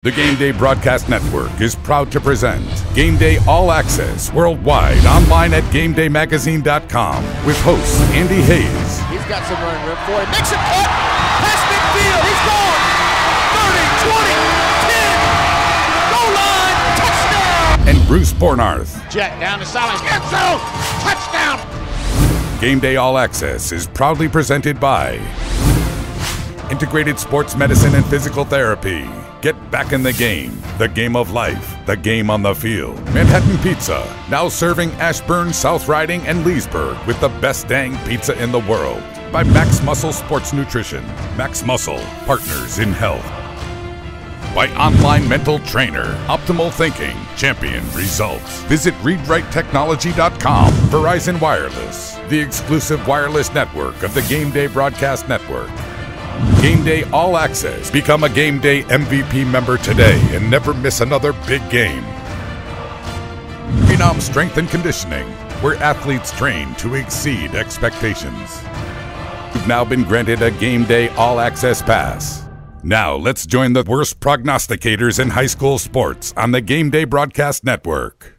The Gameday Broadcast Network is proud to present Gameday All-Access worldwide online at GamedayMagazine.com with host Andy Hayes. He's got some running room for him. Makes a cut. Past midfield. He's gone. 30, 20, 10. Goal line. Touchdown. And Bruce Bornarth. Jet down the sidelines. Get zone. Touchdown. Gameday All-Access is proudly presented by Integrated Sports Medicine and Physical Therapy. Get back in the game of life, the game on the field. Manhattan Pizza, now serving Ashburn, South Riding, and Leesburg with the best dang pizza in the world. By Max Muscle Sports Nutrition. Max Muscle, partners in health. By Online Mental Trainer, Optimal Thinking, Champion Results. Visit ReadWriteTechnology.com. Verizon Wireless, the exclusive wireless network of the Gameday Broadcast Network. Gameday All-Access. Become a Gameday MVP member today and never miss another big game. Phenom Strength and Conditioning, where athletes train to exceed expectations. You've now been granted a Gameday All-Access pass. Now let's join the worst prognosticators in high school sports on the Gameday Broadcast Network.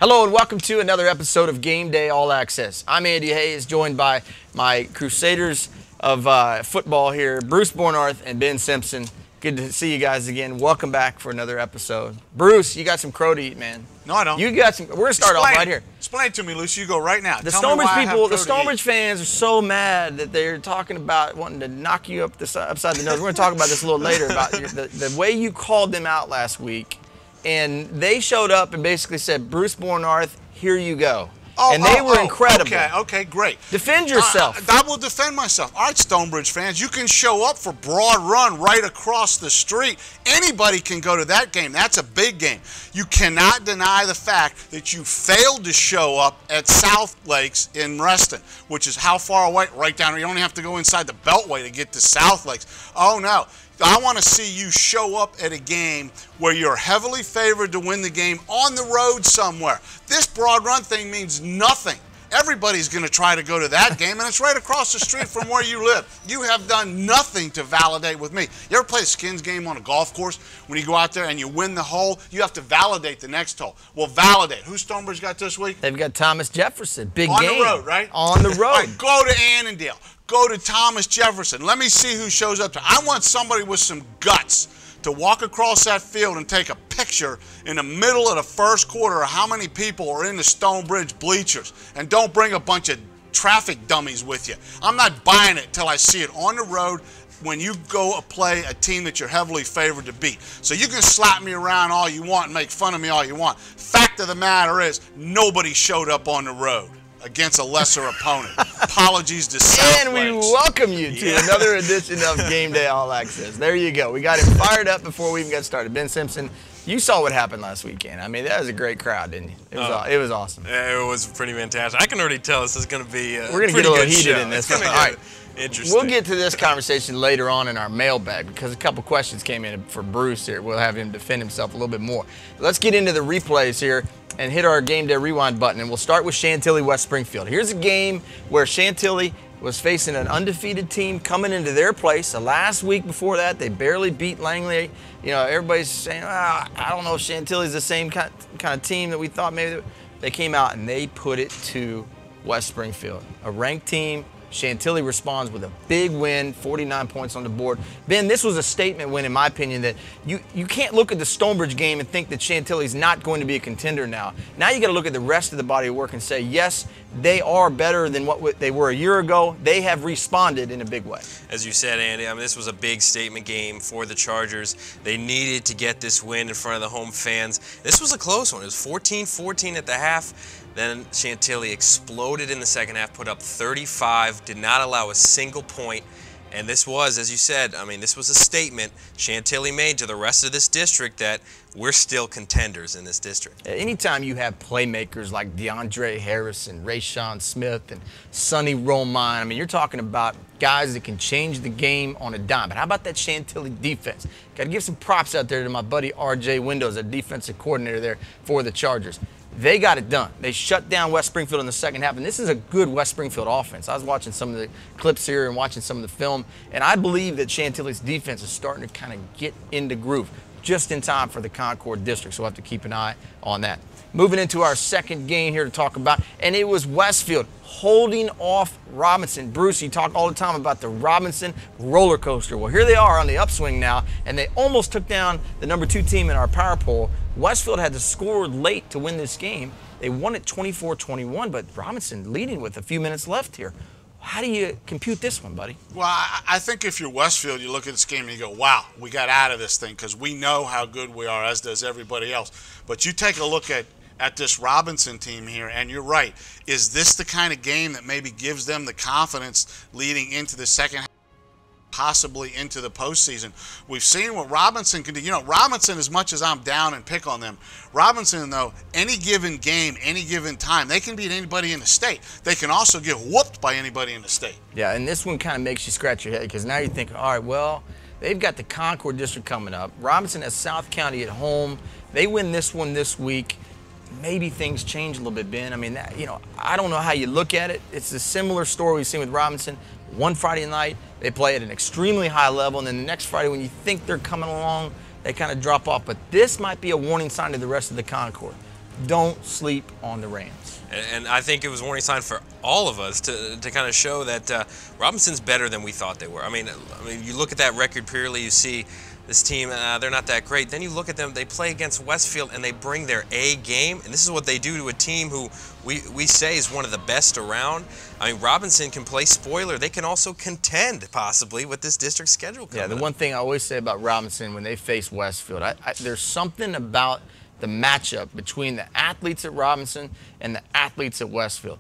Hello and welcome to another episode of Gameday All-Access. I'm Andy Hayes, joined by my Crusaders of football here, Bruce Bornarth and Ben Simpson. Good to see you guys again. Welcome back for another episode. Bruce, you got some crow to eat, man. No, I don't. You got some. We're gonna start off right here. Explain it to me, Lucy. You go right now. The Stonebridge people, the Stonebridge fans are so mad that they're talking about wanting to knock you up upside the nose. We're gonna talk about this a little later about the way you called them out last week, and they showed up and basically said, "Bruce Bornarth, here you go." And they were incredible. Okay, great. Defend yourself. I will defend myself. All right, Stonebridge fans, you can show up for Broad Run right across the street. Anybody can go to that game. That's a big game. You cannot deny the fact that you failed to show up at South Lakes in Reston, which is how far away? Right down there. You only have to go inside the Beltway to get to South Lakes. Oh, no. I want to see you show up at a game where you're heavily favored to win the game on the road somewhere. This Broad Run thing means nothing. Everybody's going to try to go to that game, and it's right across the street from where you live. You have done nothing to validate with me. You ever play a skins game on a golf course? When you go out there and you win the hole, you have to validate the next hole. Well, validate. Who's Stonebridge got this week? They've got Thomas Jefferson. Big game. On the road, right? On the road. All right, go to Annandale. Go to Thomas Jefferson. Let me see who shows up. I want somebody with some guts to walk across that field and take a picture in the middle of the first quarter of how many people are in the Stonebridge bleachers. And don't bring a bunch of traffic dummies with you. I'm not buying it till I see it on the road when you go play a team that you're heavily favored to beat. So you can slap me around all you want and make fun of me all you want. Fact of the matter is, nobody showed up on the road against a lesser opponent. Apologies to South And we Lakes. welcome you to another edition of Gameday All-Access. There you go. We got him fired up before we even got started. Ben Simpson, you saw what happened last weekend. I mean, that was a great crowd, didn't you? It was awesome. It was pretty fantastic. I can already tell this is going to be We're going to get a little heated in this. All right. Interesting. We'll get to this conversation later on in our mailbag because a couple questions came in for Bruce here. We'll have him defend himself a little bit more. Let's get into the replays here and hit our Game Day Rewind button, and we'll start with Chantilly West Springfield. Here's a game where Chantilly was facing an undefeated team coming into their place. The last week before that, they barely beat Langley. You know, everybody's saying, I don't know if Chantilly's the same kind of team that we thought maybe. They came out and they put it to West Springfield, a ranked team. Chantilly responds with a big win, 49 points on the board. Ben, this was a statement win, in my opinion, that you can't look at the Stonebridge game and think that Chantilly's not going to be a contender now. Now you got to look at the rest of the body of work and say, yes, they are better than what they were a year ago. They have responded in a big way. As you said, Andy, I mean, this was a big statement game for the Chargers. They needed to get this win in front of the home fans. This was a close one. It was 14-14 at the half. Then Chantilly exploded in the second half, put up 35, did not allow a single point. And this was, as you said, I mean, this was a statement Chantilly made to the rest of this district that we're still contenders in this district. Anytime you have playmakers like DeAndre Harris and Rayshawn Smith and Sonny Romine, I mean, you're talking about guys that can change the game on a dime. But how about that Chantilly defense? Got to give some props out there to my buddy R.J. Windows, a defensive coordinator there for the Chargers. They got it done. They shut down West Springfield in the second half, and this is a good West Springfield offense. I was watching some of the clips here and watching some of the film, and I believe that Chantilly's defense is starting to kind of get into groove just in time for the Concord District, so we'll have to keep an eye on that. Moving into our second game here to talk about, and it was Westfield holding off Robinson. Bruce, you talk all the time about the Robinson roller coaster. Well, here they are on the upswing now, and they almost took down the #2 team in our power poll. Westfield had to score late to win this game. They won it 24-21, but Robinson leading with a few minutes left here. How do you compute this one, buddy? Well, I think if you're Westfield, you look at this game and you go, wow, we got out of this thing because we know how good we are, as does everybody else. But you take a look at this Robinson team here, and you're right. Is this the kind of game that maybe gives them the confidence leading into the second half, possibly into the postseason? We've seen what Robinson can do. You know, Robinson, as much as I'm down and pick on them, Robinson, though, any given game, any given time, they can beat anybody in the state. They can also get whooped by anybody in the state. Yeah, and this one kind of makes you scratch your head because now you're thinking, all right, well, they've got the Concord District coming up. Robinson has South County at home. They win this one this week. Maybe things change a little bit, Ben. I mean, you know, I don't know how you look at it. It's a similar story we've seen with Robinson. One Friday night, they play at an extremely high level, and then the next Friday, when you think they're coming along, they kind of drop off. But this might be a warning sign to the rest of the Concord. Don't sleep on the Rams. And I think it was a warning sign for all of us to kind of show that Robinson's better than we thought they were. I mean, you look at that record purely, you see this team, they're not that great. Then you look at them, they play against Westfield and they bring their A game. And this is what they do to a team who we say is one of the best around. I mean, Robinson can play spoiler. They can also contend, possibly, with this district schedule coming up. Yeah, the one thing I always say about Robinson when they face Westfield, there's something about the matchup between the athletes at Robinson and the athletes at Westfield.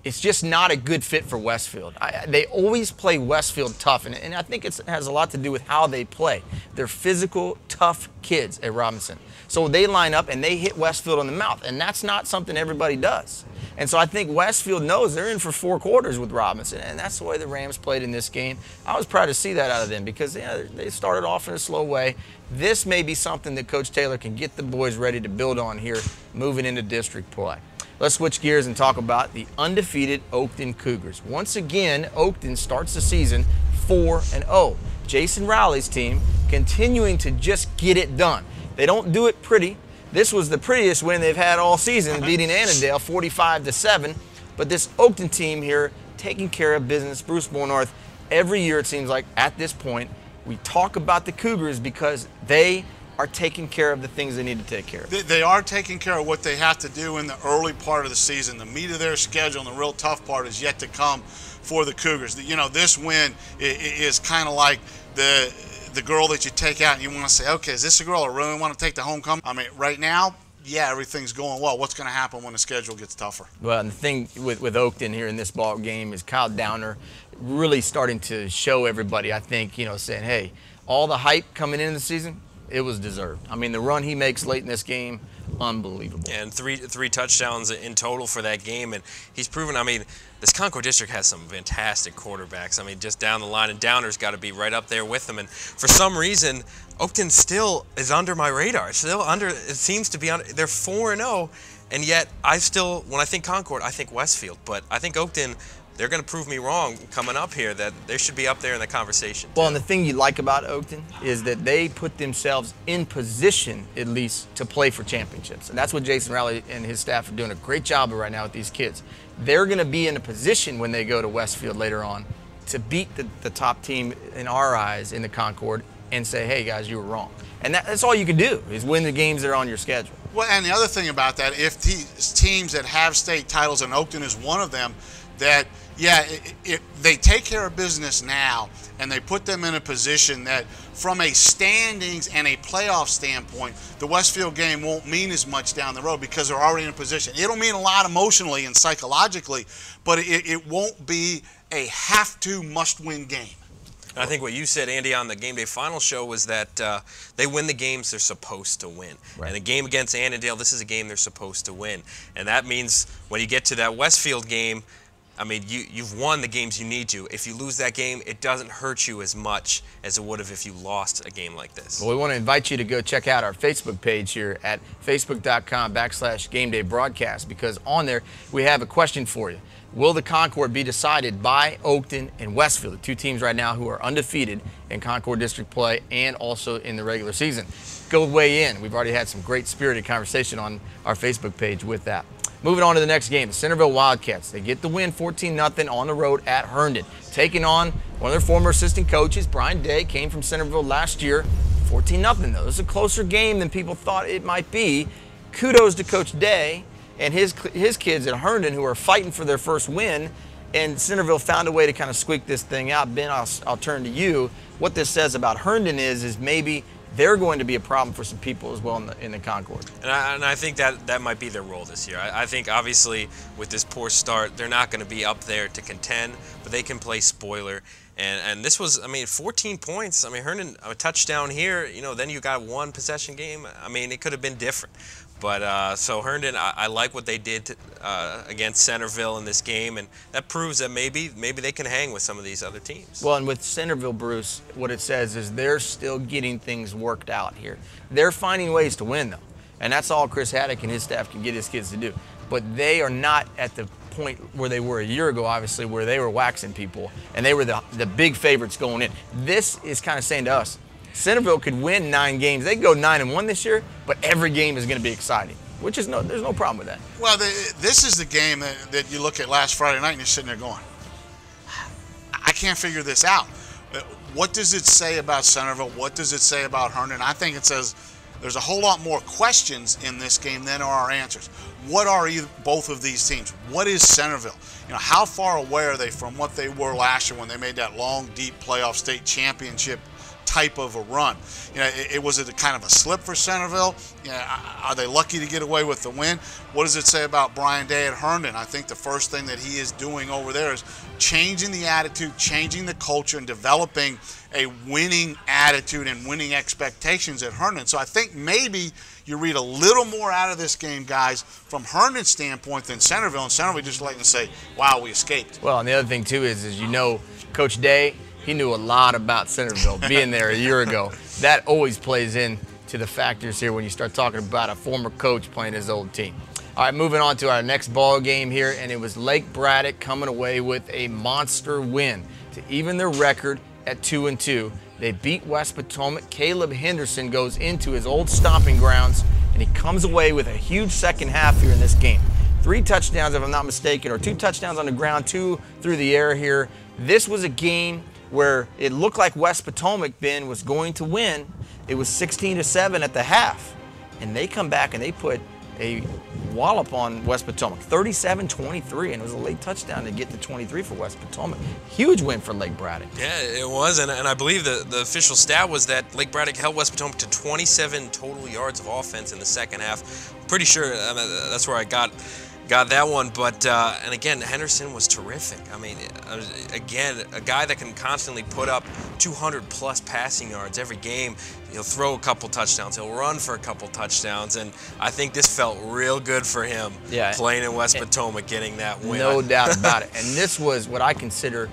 It's just not a good fit for Westfield. They always play Westfield tough, and I think it has a lot to do with how they play. They're physical, tough kids at Robinson. So they line up and they hit Westfield on the mouth, and that's not something everybody does. And so I think Westfield knows they're in for 4 quarters with Robinson, and that's the way the Rams played in this game. I was proud to see that out of them because they started off in a slow way. This may be something that Coach Taylor can get the boys ready to build on here moving into district play. Let's switch gears and talk about the undefeated Oakton Cougars. Once again, Oakton starts the season 4-0. Jason Rowley's team continuing to just get it done. They don't do it pretty. This was the prettiest win they've had all season, beating Annandale 45-7. But this Oakton team here taking care of business. Bruce Bornarth, every year it seems like at this point, we talk about the Cougars because they are taking care of the things they need to take care of. They are taking care of what they have to do in the early part of the season. The meat of their schedule and the real tough part is yet to come for the Cougars. You know, this win is kind of like the girl that you take out and you want to say, okay, is this a girl I really want to take to homecoming? I mean, right now, yeah, everything's going well. What's going to happen when the schedule gets tougher? Well, and the thing with Oakton here in this ball game is Kyle Downer really starting to show everybody, I think, you know, saying, hey, all the hype coming into the season, it was deserved. I mean, the run he makes late in this game, unbelievable. And three touchdowns in total for that game, and he's proven, I mean, this Concord District has some fantastic quarterbacks. I mean, just down the line, and Downer's got to be right up there with them. And for some reason, Oakton still is under my radar. Still under, it seems to be under, they're 4-0, and yet I still, when I think Concord, I think Westfield. But I think Oakton, they're going to prove me wrong coming up here, that they should be up there in the conversation. Well, and the thing you like about Oakton is that they put themselves in position, at least, to play for championships. And that's what Jason Rowley and his staff are doing a great job of right now with these kids. They're going to be in a position when they go to Westfield later on to beat the top team in our eyes in the Concord and say, hey, guys, you were wrong. And that's all you can do is win the games that are on your schedule. Well, and the other thing about that, if teams that have state titles, and Oakton is one of them, that, yeah, they take care of business now and they put them in a position that from a standings and a playoff standpoint, the Westfield game won't mean as much down the road because they're already in a position. It'll mean a lot emotionally and psychologically, but it won't be a have-to must-win game. And I think what you said, Andy, on the Game Day Final show was that they win the games they're supposed to win. Right. And the game against Annandale, this is a game they're supposed to win. And that means when you get to that Westfield game, I mean, you've won the games you need to. If you lose that game, it doesn't hurt you as much as it would have if you lost a game like this. Well, we want to invite you to go check out our Facebook page here at facebook.com/Gameday Broadcast, because on there we have a question for you. Will the Concord be decided by Oakton and Westfield, the two teams right now who are undefeated in Concord District play and also in the regular season? Go weigh in. We've already had some great spirited conversation on our Facebook page with that. Moving on to the next game, the Centerville Wildcats. They get the win 14-0 on the road at Herndon, taking on one of their former assistant coaches, Brian Day, came from Centerville last year. 14-0 though. This is a closer game than people thought it might be. Kudos to Coach Day and his kids at Herndon who are fighting for their first win, and Centerville found a way to kind of squeak this thing out. Ben, I'll turn to you. What this says about Herndon is maybe they're going to be a problem for some people as well in the Concord. And I think that might be their role this year. I think obviously with this poor start, they're not going to be up there to contend, but they can play spoiler. And this was, I mean, 14 points. I mean, Herndon, a touchdown here, you know, then you got one possession game. I mean, it could have been different. But so Herndon, I like what they did against Centerville in this game, and that proves that maybe they can hang with some of these other teams. Well, and with Centerville, Bruce, what it says is they're still getting things worked out here. They're finding ways to win, though, and that's all Chris Haddock and his staff can get his kids to do. But they are not at the point where they were a year ago, obviously, where they were waxing people, and they were the big favorites going in. This is kind of saying to us, Centerville could win 9 games. They could go 9-1 this year, but every game is going to be exciting, which is there's no problem with that. Well, this is the game that you look at last Friday night and you're sitting there going, I can't figure this out. What does it say about Centerville? What does it say about Herndon? I think it says there's a whole lot more questions in this game than there are answers. What are both of these teams? What is Centerville? You know, how far away are they from what they were last year when they made that long, deep playoff state championship type of a run? You know, was it a kind of a slip for Centerville? You know, are they lucky to get away with the win? What does it say about Brian Day at Herndon? I think the first thing that he is doing over there is changing the attitude, changing the culture, and developing a winning attitude and winning expectations at Herndon. So I think maybe you read a little more out of this game, guys, from Herndon's standpoint than Centerville. And Centerville just like to say, wow, we escaped. Well, and the other thing, too, is you know, Coach Day, he knew a lot about Centerville being there a year ago. That always plays in to the factors here when you start talking about a former coach playing his old team. All right, moving on to our next ball game here, and it was Lake Braddock coming away with a monster win to even their record at 2-2. They beat West Potomac. Caleb Henderson goes into his old stomping grounds, and he comes away with a huge second half here in this game. 3 touchdowns, if I'm not mistaken, or 2 touchdowns on the ground, 2 through the air here. This was a game where it looked like West Potomac, Ben, was going to win. It was 16-7 at the half, and they come back and they put a wallop on West Potomac, 37-23, and it was a late touchdown to get to 23 for West Potomac. Huge win for Lake Braddock. Yeah, it was, and I believe the official stat was that Lake Braddock held West Potomac to 27 total yards of offense in the second half. Pretty sure that's where I got that one, but and again, Henderson was terrific. I mean, again, a guy that can constantly put up 200+ passing yards every game. He'll throw a couple touchdowns, he'll run for a couple touchdowns, and I think this felt real good for him, playing in West Potomac, getting that win. No doubt about it. And this was what I consider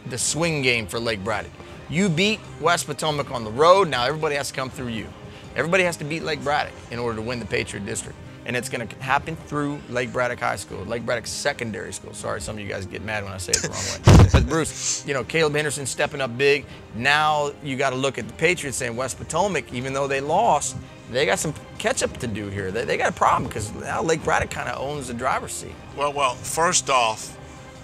the swing game for Lake Braddock. You beat West Potomac on the road, now everybody has to come through you. Everybody has to beat Lake Braddock in order to win the Patriot District. And it's going to happen through Lake Braddock High School, Lake Braddock Secondary School. Sorry, some of you guys get mad when I say it the wrong way. But Bruce, you know, Caleb Henderson stepping up big. Now you got to look at the Patriots saying West Potomac, even though they lost, they got some catch-up to do here. They got a problem because now Lake Braddock kind of owns the driver's seat. Well, first off,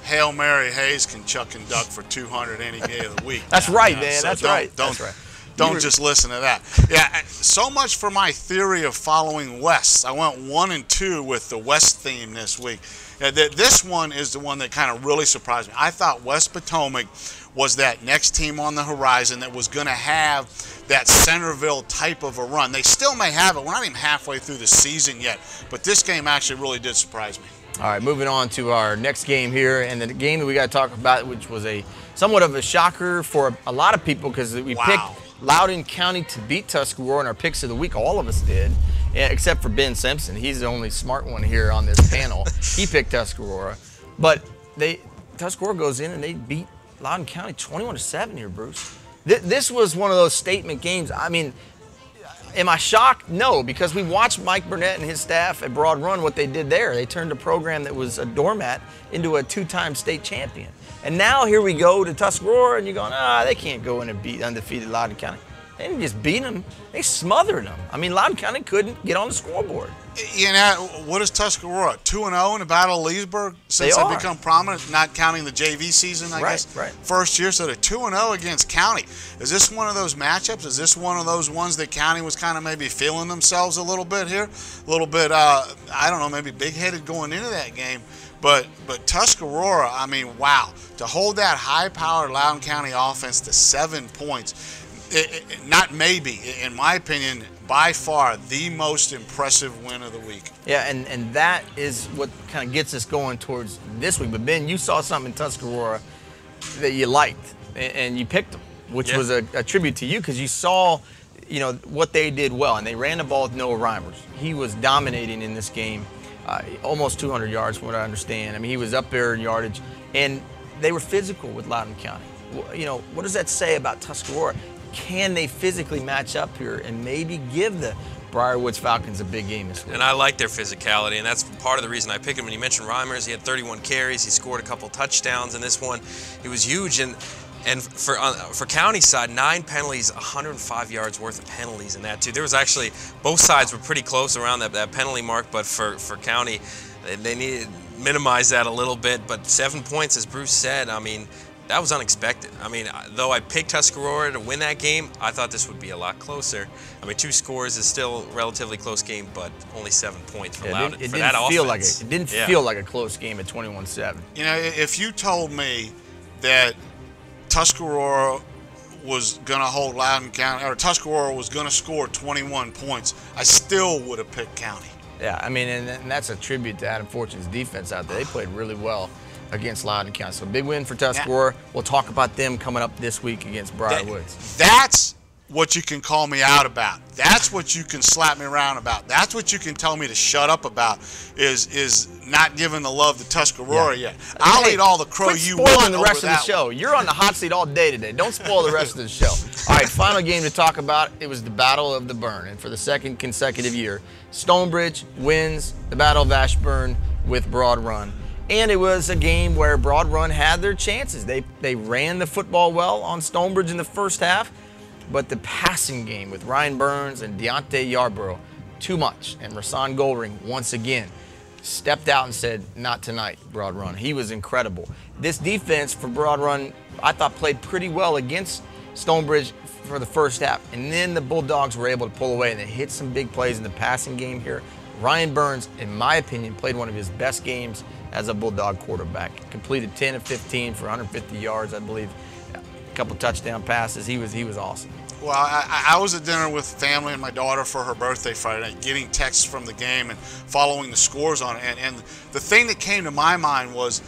Hail Mary Hayes can chuck and duck for 200 any day of the week. That's right, man. So that's right. Don't just listen to that. Yeah, so much for my theory of following West. I went 1-2 with the West theme this week. This one is the one that kind of really surprised me. I thought West Potomac was that next team on the horizon that was going to have that Centerville type of a run. They still may have it. We're not even halfway through the season yet, but this game actually really did surprise me. All right, moving on to our next game here, and the game that we got to talk about, which was somewhat of a shocker for a lot of people because we picked Loudoun County to beat Tuscarora in our picks of the week. All of us did, except for Ben Simpson. He's the only smart one here on this panel. He picked Tuscarora. But Tuscarora goes in and they beat Loudoun County 21-7 here, Bruce. This was one of those statement games. I mean, am I shocked? No, because we watched Mike Burnett and his staff at Broad Run, what they did there. They turned a program that was a doormat into a 2-time state champion. And now here we go to Tuscarora, and you're going, they can't go in and beat undefeated Loudoun County. They didn't just beat them, they smothered them. I mean, Loudoun County couldn't get on the scoreboard. You know, what is Tuscarora? 2-0 in the Battle of Leesburg since they've become prominent, not counting the JV season, I guess. Right. First year, so they're 2-0 against County. Is this one of those matchups? Is this one of those ones that County was kind of maybe feeling themselves a little bit here? A little bit, I don't know, maybe big-headed going into that game. But Tuscarora, I mean, wow. To hold that high-powered Loudoun County offense to 7 points, not maybe, in my opinion, by far the most impressive win of the week. Yeah, and that is what kind of gets us going towards this week. But, Ben, you saw something in Tuscarora that you liked, and you picked them, which was a tribute to you because you saw, you know, what they did well. And they ran the ball with Noah Reimers. He was dominating in this game, almost 200 yards from what I understand. I mean, he was up there in yardage. And they were physical with Loudoun County. You know, what does that say about Tuscarora? Can they physically match up here and maybe give the Briarwoods Falcons a big game this week? And I like their physicality, and that's part of the reason I picked him. When you mentioned Reimers, he had 31 carries. He scored a couple touchdowns in this one. He was huge. And for County side, 9 penalties, 105 yards worth of penalties in that too. There was actually, both sides were pretty close around that penalty mark, but for County, they needed to minimize that a little bit. But 7 points, as Bruce said, I mean, that was unexpected. I mean, though I picked Tuscarora to win that game, I thought this would be a lot closer. I mean, 2 scores is still a relatively close game, but only 7 points for Loudoun. It didn't feel like a close game at 21-7. You know, if you told me that Tuscarora was going to hold Loudoun County, or Tuscarora was going to score 21 points, I still would have picked County. Yeah, I mean, and that's a tribute to Adam Fortune's defense out there. They played really well against Loudoun County. So big win for Tuscarora. We'll talk about them coming up this week against Briarwoods. That's what you can call me out about. That's what you can slap me around about. That's what you can tell me to shut up about is not giving the love to Tuscarora yet. I'll eat all the crow you want. Spoiling the rest of the show. You're on the hot seat all day today. Don't spoil the rest of the show. All right, final game to talk about. It was the Battle of the Burn. And for the second consecutive year, Stonebridge wins the Battle of Ashburn with Broad Run. And it was a game where Broad Run had their chances. They ran the football well on Stonebridge in the first half, but the passing game with Ryan Burns and Deontay Yarborough, too much. And Rasan Goldring, once again, stepped out and said, not tonight, Broad Run. He was incredible. This defense for Broad Run, I thought, played pretty well against Stonebridge for the first half. And then the Bulldogs were able to pull away, and they hit some big plays in the passing game here. Ryan Burns, in my opinion, played one of his best games as a Bulldog quarterback. Completed 10 of 15 for 150 yards, I believe. A couple touchdown passes. He was awesome. Well, I was at dinner with family and my daughter for her birthday Friday night, getting texts from the game and following the scores on it. And the thing that came to my mind was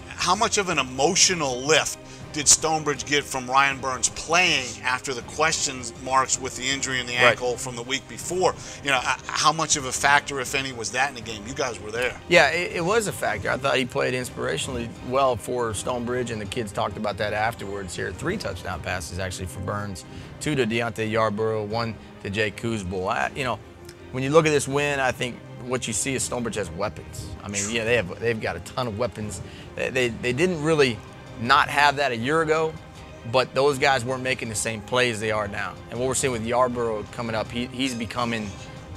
how much of an emotional lift did Stonebridge get from Ryan Burns playing after the question marks with the injury in the ankle from the week before? You know, how much of a factor, if any, was that in the game? You guys were there. Yeah, it was a factor. I thought he played inspirationally well for Stonebridge, and the kids talked about that afterwards here. 3 touchdown passes, actually, for Burns. 2 to Deontay Yarborough, 1 to Jay Kuzbel. You know, when you look at this win, I think what you see is Stonebridge has weapons. I mean, yeah, they've got a ton of weapons. They didn't really not have that a year ago, but those guys weren't making the same plays they are now. And what we're seeing with Yarborough coming up, he's becoming,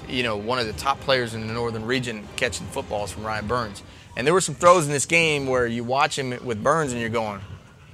you know, one of the top players in the northern region catching footballs from Ryan Burns. And there were some throws in this game where you watch him with Burns and you're going,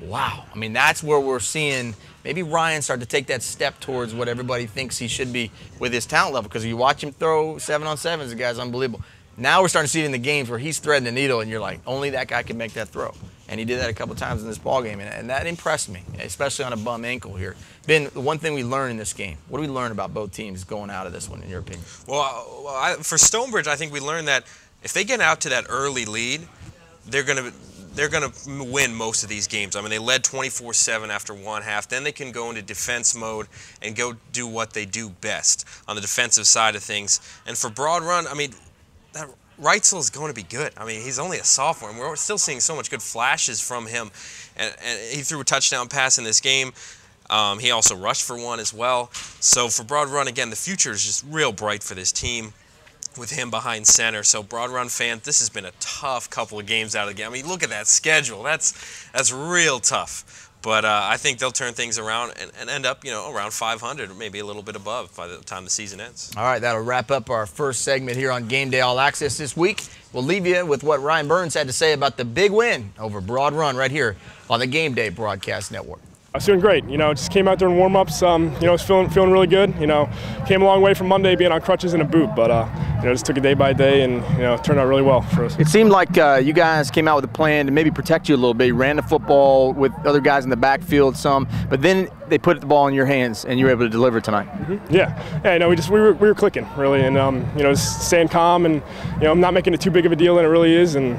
wow. I mean, that's where we're seeing maybe Ryan start to take that step towards what everybody thinks he should be with his talent level, because you watch him throw 7-on-7s, the guy's unbelievable. Now we're starting to see it in the games where he's threading the needle and you're like, only that guy can make that throw. And he did that a couple times in this ballgame, and that impressed me, especially on a bum ankle here. Ben, the one thing we learned in this game, what do we learn about both teams going out of this one, in your opinion? Well, for Stonebridge, I think we learned that if they get out to that early lead, they're gonna win most of these games. I mean, they led 24-7 after one half. Then they can go into defense mode and go do what they do best on the defensive side of things. And for Broad Run, I mean, Reitzel's going to be good. I mean, he's only a sophomore, and we're still seeing so much good flashes from him. And he threw a touchdown pass in this game. He also rushed for one as well. So for Broad Run, again, the future is just real bright for this team with him behind center. So Broad Run fans, this has been a tough couple of games out of the game. I mean, look at that schedule. That's real tough. But I think they'll turn things around and end up, around 500 or maybe a little bit above by the time the season ends. All right, that'll wrap up our first segment here on Game Day All Access this week. We'll leave you with what Ryan Burns had to say about the big win over Broad Run right here on the Game Day Broadcast Network. I was feeling great. Just came out during warm-ups. Was feeling really good. Came a long way from Monday being on crutches and a boot, but just took it day by day, and it turned out really well for us. It seemed like you guys came out with a plan to maybe protect you a little bit. You ran the football with other guys in the backfield some, but then they put the ball in your hands, and you were able to deliver tonight. Mm-hmm. Yeah. No, we were clicking really, and just staying calm, and not making it too big of a deal than it really is, and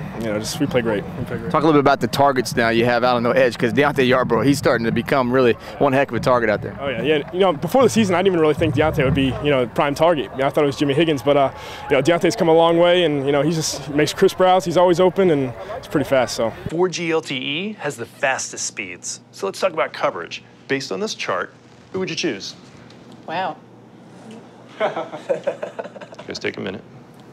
we play great. Talk a little bit about the targets now you have out on the edge, because Deontay Yarbrough, he's starting to become really one heck of a target out there. Oh yeah. Before the season, I didn't even really think Deontay would be prime target. I thought it was Jimmy Higgins, but Deontay's come a long way, and he just makes crisp routes. He's always open, and it's pretty fast. So 4G LTE has the fastest speeds. So let's talk about coverage. Based on this chart, who would you choose? Wow. Guys, take a minute.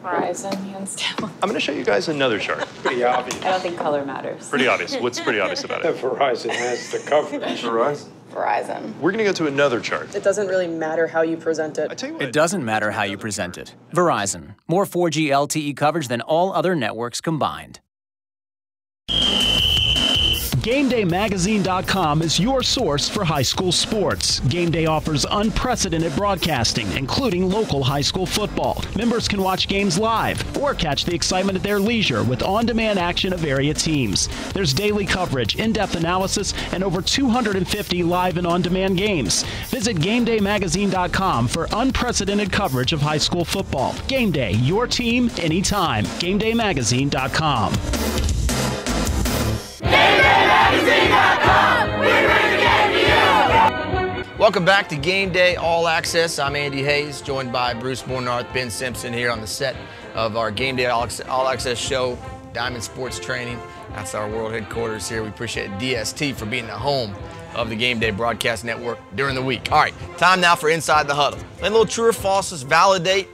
Verizon, hands down. I'm going to show you guys another chart. Pretty obvious. I don't think color matters. Pretty obvious. What's pretty obvious about it? Verizon has the coverage. Verizon. We're going to go to another chart. It doesn't really matter how you present it. I tell you what. It doesn't matter how you present it. Verizon. More 4G LTE coverage than all other networks combined. GameDayMagazine.com is your source for high school sports. Gameday offers unprecedented broadcasting, including local high school football. Members can watch games live or catch the excitement at their leisure with on-demand action of area teams. There's daily coverage, in-depth analysis, and over 250 live and on-demand games. Visit GameDayMagazine.com for unprecedented coverage of high school football. Gameday, your team, anytime. GameDayMagazine.com. Welcome back to Game Day All Access. I'm Andy Hayes, joined by Bruce Bornarth, Ben Simpson here on the set of our Game Day All Access show, Diamond Sports Training. That's our world headquarters here. We appreciate DST for being the home of the Game Day Broadcast Network during the week. All right, time now for Inside the Huddle. A little true or false, let's validate,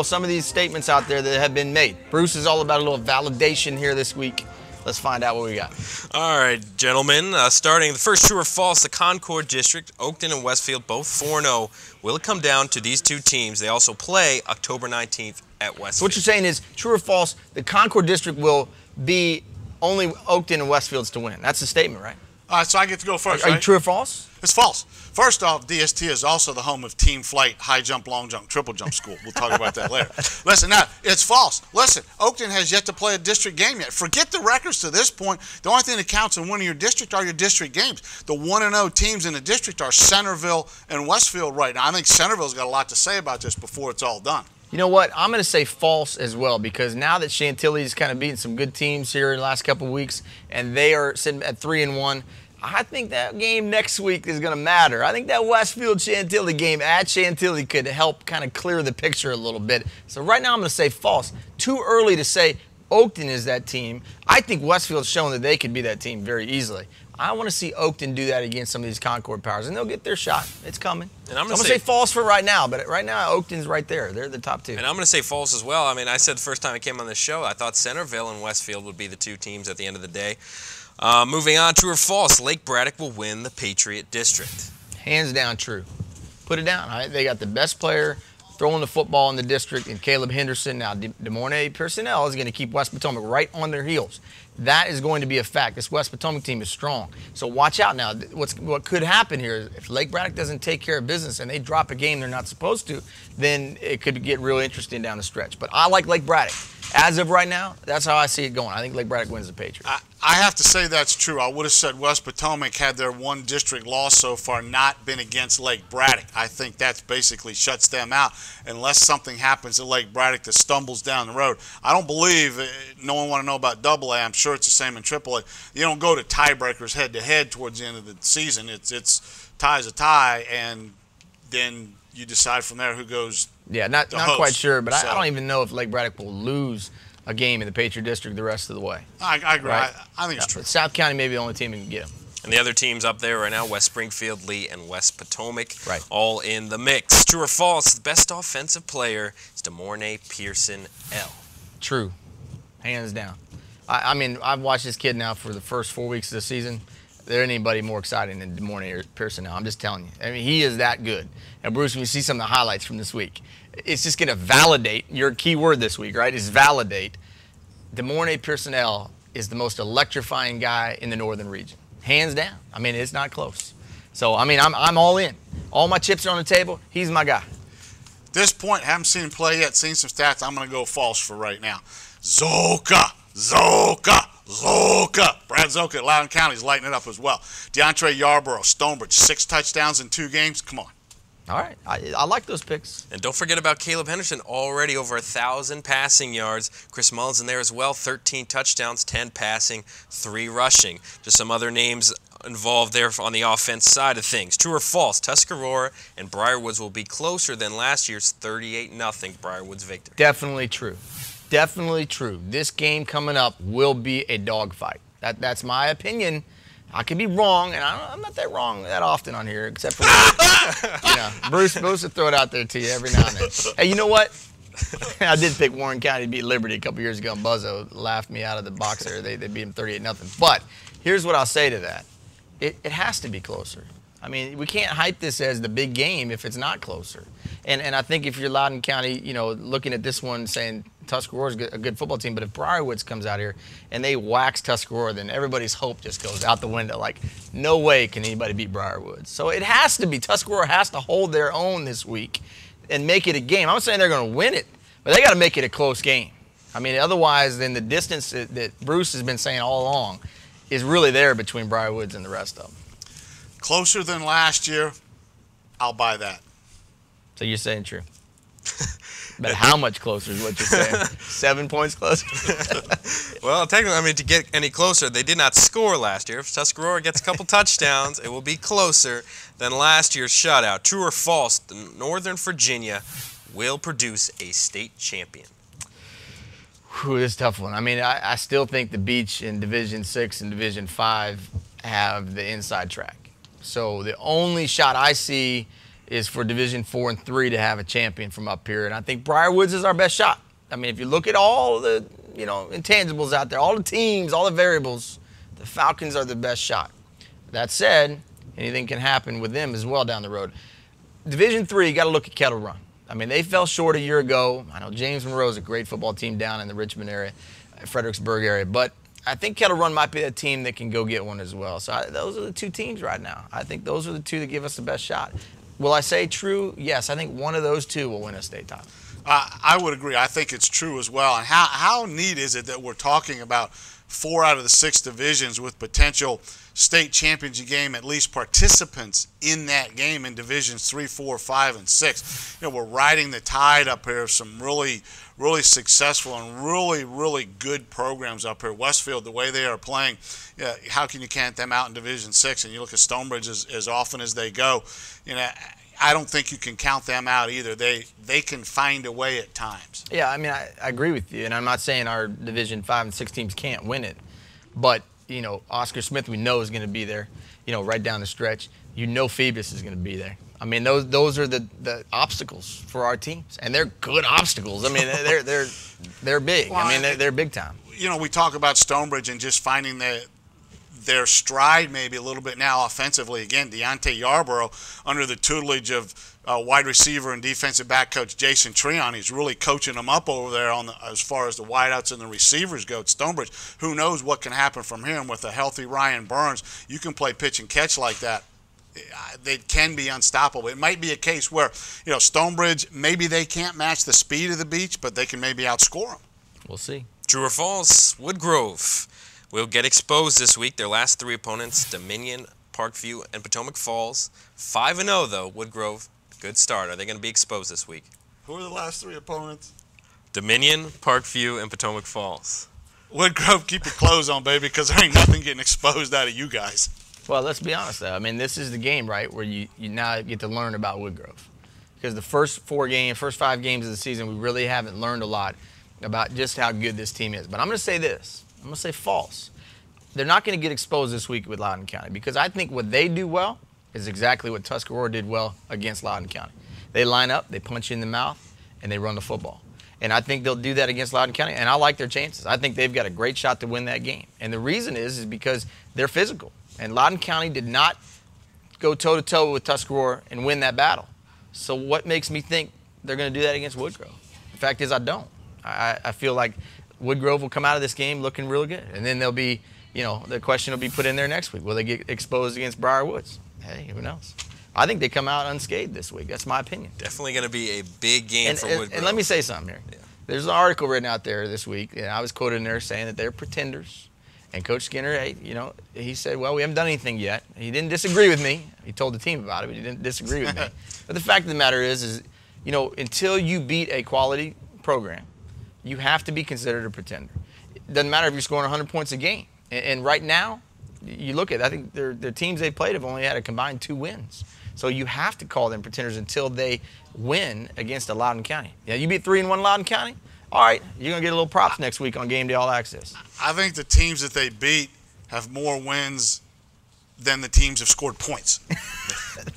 some of these statements out there that have been made. Bruce is all about a little validation here this week. Let's find out what we got. All right, gentlemen. Starting the first true or false, the Concord District, Oakton and Westfield, both 4-0. Will it come down to these two teams? They also play October 19th at Westfield. So what you're saying is, true or false, the Concord District will be only Oakton and Westfields to win. That's the statement, right? All right, so I get to go first, Are you right? true or false? It's false. First off, DST is also the home of team flight, high jump, long jump, triple jump school. We'll talk about that later. Listen, now, it's false. Listen, Oakton has yet to play a district game yet. Forget the records to this point. The only thing that counts in winning your district are your district games. The 1-0 teams in the district are Centerville and Westfield right now. I think Centerville's got a lot to say about this before it's all done. You know what? I'm going to say false as well, because now that Chantilly's kind of beating some good teams here in the last couple of weeks, and they are sitting at 3-1, I think that game next week is going to matter. I think that Westfield-Chantilly game at Chantilly could help kind of clear the picture a little bit. So right now I'm going to say false. Too early to say Oakton is that team. I think Westfield's shown that they could be that team very easily. I want to see Oakton do that against some of these Concord Powers, and they'll get their shot. It's coming. And I'm going to say false for right now, but right now Oakton's right there. They're the top two. And I'm going to say false as well. I mean, I said the first time I came on this show, I thought Centerville and Westfield would be the two teams at the end of the day. Moving on, true or false, Lake Braddock will win the Patriot District. Hands down true. Put it down. Right? They got the best player throwing the football in the district in Caleb Henderson. Now, Des Moines personnel is going to keep West Potomac right on their heels. That is going to be a fact. This West Potomac team is strong. So watch out now. What could happen here is if Lake Braddock doesn't take care of business and they drop a game they're not supposed to, then it could get real interesting down the stretch. But I like Lake Braddock. As of right now, that's how I see it going. I think Lake Braddock wins the Patriots. I have to say that's true. I would have said West Potomac, had their one district loss so far not been against Lake Braddock. I think that basically shuts them out unless something happens at Lake Braddock that stumbles down the road. I don't believe, no one want to know about AA. I'm sure it's the same in AAA. You don't go to tiebreakers head-to-head towards the end of the season. It's tie's a tie, and then you decide from there who goes. Yeah, not quite sure, but I don't even know if Lake Braddock will lose a game in the Patriot District the rest of the way. I agree. Right? I think it's true. But South County may be the only team that can get them. And the other teams up there right now, West Springfield, Lee, and West Potomac, right, all in the mix. True or false, the best offensive player is DeMornay Pearson L. True. Hands down. I mean, I've watched this kid now for the first 4 weeks of the season. There ain't anybody more exciting than DeMornay Pearson L. I'm just telling you. I mean, he is that good. And Bruce, when you see some of the highlights from this week, it's just going to validate, your key word this week, right, is validate. DeMornay Pearson L is the most electrifying guy in the northern region. Hands down. I mean, it's not close. So, I mean, I'm all in. All my chips are on the table. He's my guy. At this point, haven't seen him play yet, seen some stats. I'm going to go false for right now. Zoka. Brad Zoka at Loudoun County is lighting it up as well. DeAndre Yarborough, Stonebridge, 6 touchdowns in 2 games. Come on. All right. I like those picks. And don't forget about Caleb Henderson, already over 1,000 passing yards. Chris Mullins in there as well, 13 touchdowns, 10 passing, 3 rushing. Just some other names involved there on the offense side of things. True or false, Tuscarora and Briarwoods will be closer than last year's 38-0 Briarwoods victory. Definitely true. Definitely true. This game coming up will be a dogfight. That's my opinion. I could be wrong, and I'm not that wrong that often on here, except for Bruce will throw it out there to you every now and then. Hey, you know what? I did pick Warren County to beat Liberty a couple years ago, and Buzzo laughed me out of the box there. They beat him 38-0. But here's what I'll say to that. It has to be closer. I mean, we can't hype this as the big game if it's not closer. And I think if you're Loudoun County, looking at this one saying Tuscarora's a good football team, but if Briarwoods comes out here and they wax Tuscarora, then everybody's hope just goes out the window. Like, no way can anybody beat Briarwoods. So it has to be. Tuscarora has to hold their own this week and make it a game. I'm not saying they're going to win it, but they got to make it a close game. I mean, otherwise, then the distance that Bruce has been saying all along is really there between Briarwoods and the rest of them. Closer than last year, I'll buy that. So you're saying true. But how much closer is what you're saying? 7 points closer? Well, technically, I mean, to get any closer, they did not score last year. If Tuscarora gets a couple touchdowns, it will be closer than last year's shutout. True or false, Northern Virginia will produce a state champion. Whew, this is a tough one. I mean, I still think the Beach in Division 6 and Division 5 have the inside track. So the only shot I see is for Division 4 and 3 to have a champion from up here. And I think Briarwoods is our best shot. I mean, if you look at all the, intangibles out there, all the teams, all the variables, the Falcons are the best shot. That said, anything can happen with them as well down the road. Division 3, you got to look at Kettle Run. I mean, they fell short a year ago. I know James Monroe is a great football team down in the Richmond area, Fredericksburg area, but I think Kettle Run might be a team that can go get one as well. So those are the 2 teams right now. I think those are the 2 that give us the best shot. Will I say true? Yes, I think one of those 2 will win a state title. I would agree. I think it's true as well. And how neat is it that we're talking about 4 out of the 6 divisions with potential state championship game, at least participants in that game in divisions 3, 4, 5, and 6. We're riding the tide up here of some really successful and really good programs up here. Westfield, the way they are playing, how can you count them out in Division 6? And you look at Stonebridge as often as they go. I don't think you can count them out either. They can find a way at times. Yeah, I mean, I agree with you, and I'm not saying our Division 5 and 6 teams can't win it, but Oscar Smith we know is going to be there, right down the stretch. Phoebus is going to be there. I mean, those are the obstacles for our teams, and they're good obstacles. I mean, they're big. Well, I mean, they're big time. We talk about Stonebridge and just finding their stride maybe a little bit now offensively. Again, Deontay Yarborough under the tutelage of wide receiver and defensive back coach Jason Treon. He's really coaching them up over there as far as the wideouts and the receivers go at Stonebridge. Who knows what can happen from him with a healthy Ryan Burns? You can play pitch and catch like that. They can be unstoppable. It might be a case where, Stonebridge, maybe they can't match the speed of the Beach, but they can maybe outscore them. We'll see. True or false, Woodgrove will get exposed this week. Their last 3 opponents, Dominion, Parkview, and Potomac Falls. 5-0, though, Woodgrove. Good start. Are they going to be exposed this week? Who are the last 3 opponents? Dominion, Parkview, and Potomac Falls. Woodgrove, keep your clothes on, baby, because there ain't nothing getting exposed out of you guys. Well, let's be honest, though. I mean, this is the game, right, where you now get to learn about Woodgrove. Because the first 5 games of the season, we really haven't learned a lot. about just how good this team is. But I'm going to say this. I'm going to say false. They're not going to get exposed this week with Loudoun County because I think what they do well is exactly what Tuscarora did well against Loudoun County. They line up, they punch you in the mouth, and they run the football. And I think they'll do that against Loudoun County, and I like their chances. I think they've got a great shot to win that game. And the reason is because they're physical. And Loudoun County did not go toe-to-toe with Tuscarora and win that battle. So what makes me think they're going to do that against Woodgrove? The fact is I don't. I feel like Woodgrove will come out of this game looking really good. And then they'll be, the question will be put in there next week. Will they get exposed against Briar Woods? Hey, who knows? I think they come out unscathed this week. That's my opinion. Definitely going to be a big game for Woodgrove. And let me say something here. Yeah. There's an article written out there this week, and I was quoted in there saying that they're pretenders. And Coach Skinner, hey, he said, well, we haven't done anything yet. He didn't disagree with me. He told the team about it, but he didn't disagree with me. But the fact of the matter is until you beat a quality program, you have to be considered a pretender. It doesn't matter if you're scoring 100 points a game. And right now, you look at it, I think the teams they played have only had a combined 2 wins. So you have to call them pretenders until they win against a Loudoun County. Yeah, you beat 3-1 Loudoun County? All right, you're going to get a little props next week on Gameday All-Access. I think the teams that they beat have more wins than the teams have scored points.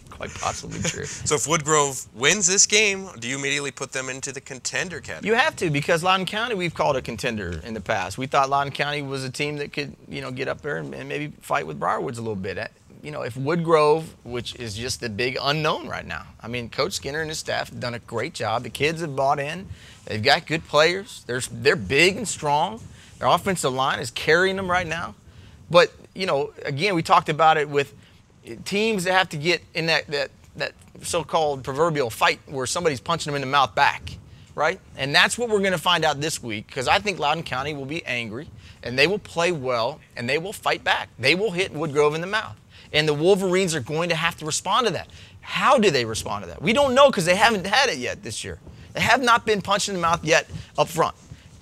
Quite possibly true. So if Woodgrove wins this game, do you immediately put them into the contender category? You have to, because Loudoun County we've called a contender in the past. We thought Loudoun County was a team that could, get up there and maybe fight with Briarwoods a little bit. If Woodgrove, which is just the big unknown right now. I mean, Coach Skinner and his staff have done a great job. The kids have bought in. They've got good players. They're big and strong. Their offensive line is carrying them right now. But, again, we talked about it with teams that have to get in that so-called proverbial fight where somebody's punching them in the mouth back, right? And that's what we're going to find out this week, because I think Loudoun County will be angry, and they will play well, and they will fight back. They will hit Woodgrove in the mouth. And the Wolverines are going to have to respond to that. How do they respond to that? We don't know because they haven't had it yet this year. They have not been punched in the mouth yet up front.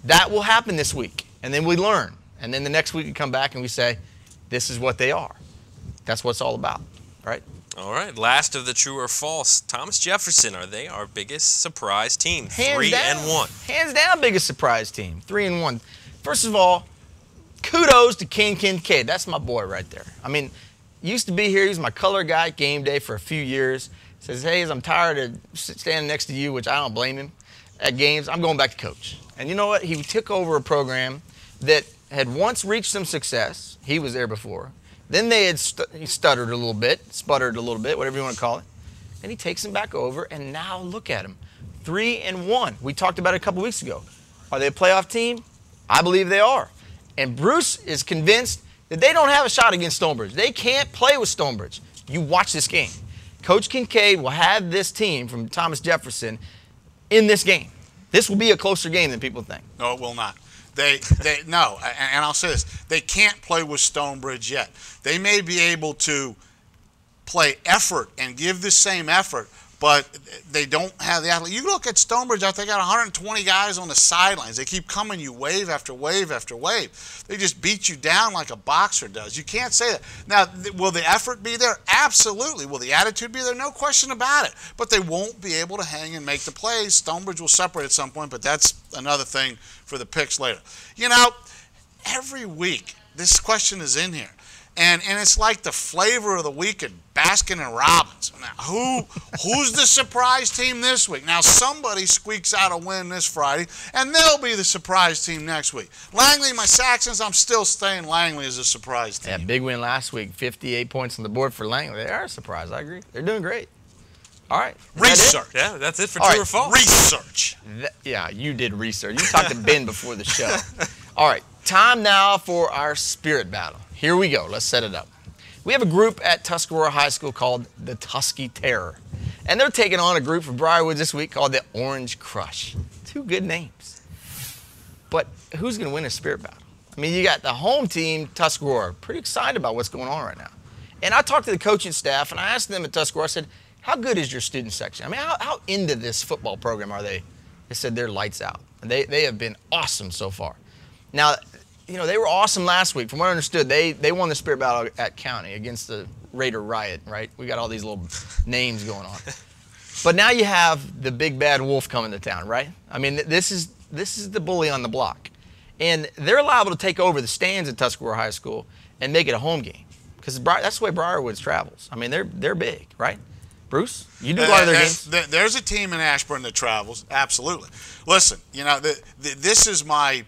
That will happen this week, and then we learn. And then the next week we come back and we say, this is what they are. That's what it's all about, right? All right, last of the true or false. Thomas Jefferson, are they our biggest surprise team? Hands 3-1. Hands down, biggest surprise team. 3-1. First of all, kudos to Ken Kincaid. That's my boy right there. I mean, used to be here. He was my color guy at Game Day for a few years. Says, hey, I'm tired of standing next to you, which I don't blame him, at games. I'm going back to coach. And you know what? He took over a program that had once reached some success. He was there before. Then they had he stuttered a little bit, sputtered a little bit, whatever you want to call it. And he takes them back over, and now look at him. 3-1. We talked about it a couple weeks ago. Are they a playoff team? I believe they are. And Bruce is convinced that they don't have a shot against Stonebridge. They can't play with Stonebridge. You watch this game. Coach Kincaid will have this team from Thomas Jefferson in this game. This will be a closer game than people think. No, it will not. No, and I'll say this. They can't play with Stonebridge yet. They may be able to play effort and give the same effort, but they don't have the athlete. You look at Stonebridge, they got 120 guys on the sidelines. They keep coming you wave after wave after wave. They just beat you down like a boxer does. You can't say that. Now, will the effort be there? Absolutely. Will the attitude be there? No question about it. But they won't be able to hang and make the plays. Stonebridge will separate at some point, but that's another thing for the picks later. Every week this question is in here. And it's like the flavor of the week at Baskin and Robbins. Now, who's the surprise team this week? Now, somebody squeaks out a win this Friday, and they'll be the surprise team next week. Langley, my Saxons, I'm still staying Langley as a surprise team. Yeah, big win last week, 58 points on the board for Langley. They are a surprise, I agree. They're doing great. All right. Research. Yeah, that's it for true or false. Research. Yeah, you did research. You talked to Ben before the show. All right, time now for our spirit battle. Here we go. Let's set it up. We have a group at Tuscarora High School called the Tusky Terror. And they're taking on a group from Briarwoods this week called the Orange Crush. 2 good names. But who's going to win a spirit battle? I mean, you got the home team, Tuscarora, pretty excited about what's going on right now. And I talked to the coaching staff, and I asked them at Tuscarora, I said, how good is your student section? I mean, how into this football program are they? They said they're lights out. They have been awesome so far. Now, they were awesome last week. From what I understood, they won the spirit battle at County against the Raider Riot, right? We got all these little names going on. But now you have the big bad wolf coming to town, right? I mean, this is this is the bully on the block. And they're liable to take over the stands at Tuscarora High School and make it a home game. Because that's the way Briarwoods travels. I mean, they're big, right? Bruce, you do a lot of their games. There's a team in Ashburn that travels, absolutely. Listen, you know, this is my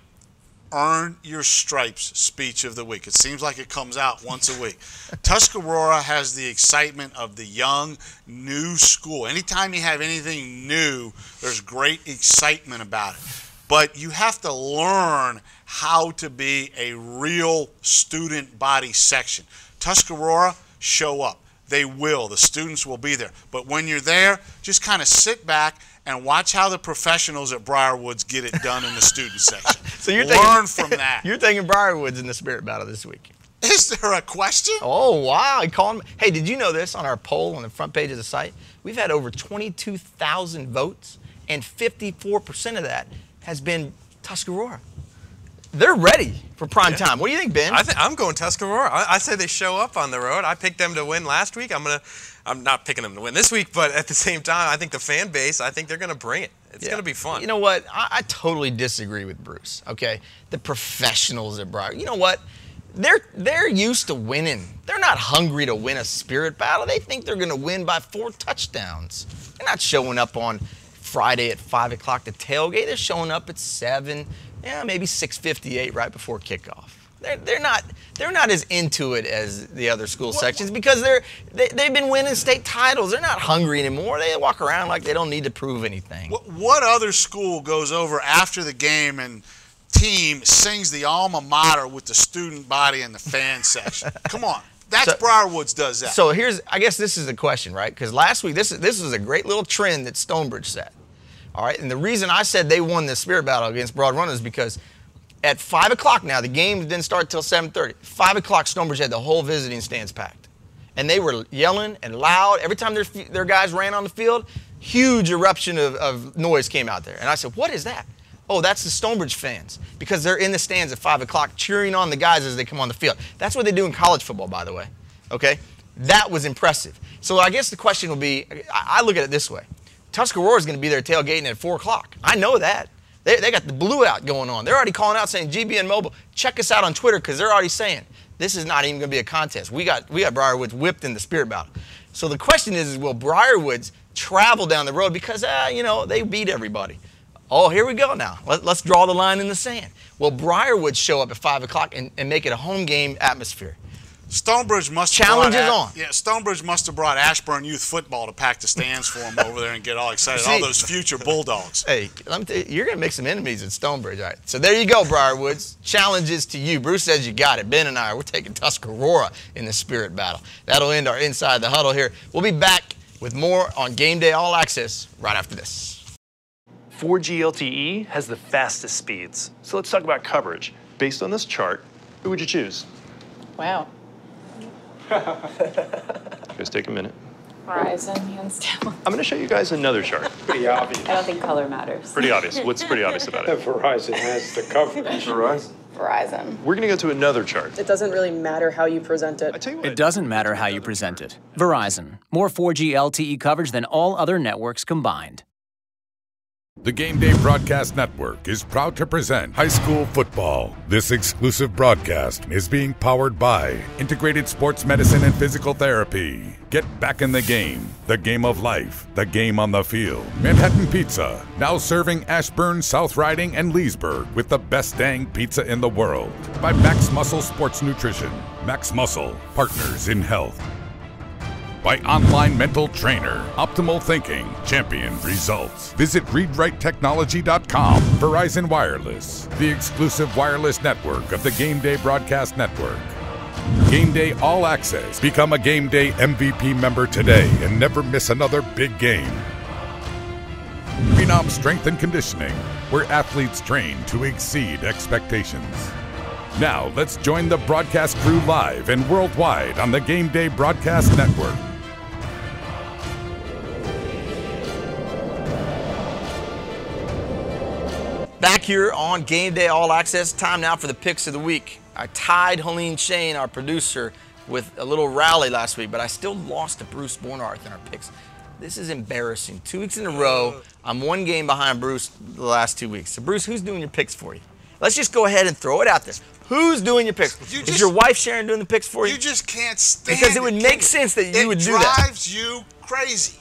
earn your stripes speech of the week. It seems like it comes out once a week. Tuscarora has the excitement of the young, new school. Anytime you have anything new, there's great excitement about it. But you have to learn how to be a real student body section. Tuscarora, show up. They will. The students will be there. But when you're there, just kind of sit back and watch how the professionals at Briarwoods get it done in the student section. So you're learn from that. You're taking Briarwoods in the spirit battle this week. Is there a question? Oh, wow. Hey, did you know this on our poll on the front page of the site? We've had over 22,000 votes, and 54% of that has been Tuscarora. They're ready for prime time. What do you think, Ben? I'm going Tuscarora. I say they show up on the road. I picked them to win last week. I'm not picking them to win this week, but at the same time, I think the fan base, I think they're going to bring it. It's going to be fun. You know what? I totally disagree with Bruce, okay? The professionals at Briar. You know what? They're used to winning. They're not hungry to win a spirit battle. They think they're going to win by 4 touchdowns. They're not showing up on Friday at 5 o'clock to tailgate. They're showing up at 7, maybe 6:58 right before kickoff. They're not as into it as the other school sections because they've been winning state titles. They're not hungry anymore. They walk around like they don't need to prove anything. What other school goes over after the game and team sings the alma mater with the student body and the fan section? Come on. That's Briarwoods does that. So I guess this is the question, right? Because last week, this was a great little trend that Stonebridge set. All right, and the reason I said they won this spirit battle against Broad Run is because at 5 o'clock now, the game didn't start till 7:30. 5 o'clock, Stonebridge had the whole visiting stands packed. And they were yelling and loud. Every time their guys ran on the field, huge eruption of noise came out there. And I said, what is that? Oh, that's the Stonebridge fans, because they're in the stands at 5 o'clock cheering on the guys as they come on the field. That's what they do in college football, by the way, okay? That was impressive. So I guess the question will be, I look at it this way. Tuscarora is going to be there tailgating at 4 o'clock. I know that. They got the blue out going on. They're already calling out saying, GBN Mobile, check us out on Twitter, because they're already saying, this is not even going to be a contest. We got Briarwoods whipped in the spirit battle. So the question is will Briarwoods travel down the road because, they beat everybody. Oh, here we go now. Let's draw the line in the sand. Will Briarwoods show up at 5 o'clock and make it a home game atmosphere? Stonebridge must Stonebridge must have brought Ashburn Youth Football to pack the stands for them over there and get all excited. All those future Bulldogs. Hey, let me tell you, you're going to make some enemies at Stonebridge. All right. So there you go, Briarwoods. Challenges to you. Bruce says you got it. Ben and we're taking Tuscarora in the spirit battle. That'll end our Inside the Huddle here. We'll be back with more on Gameday All-Access right after this. 4G LTE has the fastest speeds. So let's talk about coverage. Based on this chart, who would you choose? Wow. Just take a minute. Verizon, hands down. I'm going to show you guys another chart. Pretty obvious. I don't think color matters. Pretty obvious. What's pretty obvious about it? Verizon has the coverage. Verizon. We're going to go to another chart. It doesn't really matter how you present it. I tell you what. It doesn't matter how you present it. Verizon. More 4G LTE coverage than all other networks combined. The Gameday Broadcast Network is proud to present high school football. This exclusive broadcast is being powered by Integrated Sports Medicine and Physical Therapy. Get back in the game of life, the game on the field. Manhattan Pizza, now serving Ashburn, South Riding, and Leesburg with the best dang pizza in the world. By Max Muscle Sports Nutrition. Max Muscle, partners in health. By Online Mental Trainer, Optimal Thinking, Champion Results. Visit ReadWriteTechnology.com. Verizon Wireless, the exclusive wireless network of the Gameday Broadcast Network. Gameday All-Access. Become a Gameday MVP member today and never miss another big game. Phenom Strength and Conditioning, where athletes train to exceed expectations. Now, let's join the broadcast crew live and worldwide on the Gameday Broadcast Network. Back here on Gameday All-Access, time now for the picks of the week. I tied Helene Shane, our producer, with a little rally last week, but I still lost to Bruce Bornarth in our picks. This is embarrassing. 2 weeks in a row, I'm one game behind Bruce the last 2 weeks. So, Bruce, who's doing your picks for you? Let's just go ahead and throw it out there. Who's doing your picks? Is your wife Sharon doing the picks for you? You just can't stand because it would make sense that you would do that. It drives you crazy.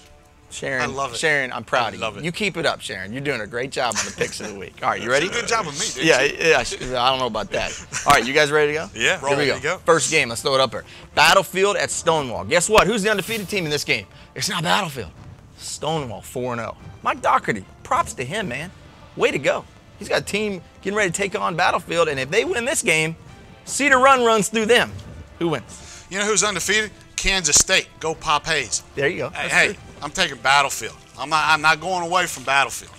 Sharon, I love it. Sharon, I'm proud of you. You keep it up, Sharon. You're doing a great job on the picks of the week. All right, you ready? Good job with me, dude. Yeah, I don't know about that. All right, you guys ready to go? Yeah, here we go. First game, let's throw it up here. Battlefield at Stonewall. Guess what? Who's the undefeated team in this game? It's not Battlefield. Stonewall, 4-0. Mike Doherty, props to him, man. Way to go. He's got a team getting ready to take on Battlefield, and if they win this game, Cedar Run runs through them. Who wins? You know who's undefeated? Kansas State. Go Pop Hayes. There you go. Hey, I'm taking Battlefield. I'm not going away from Battlefield.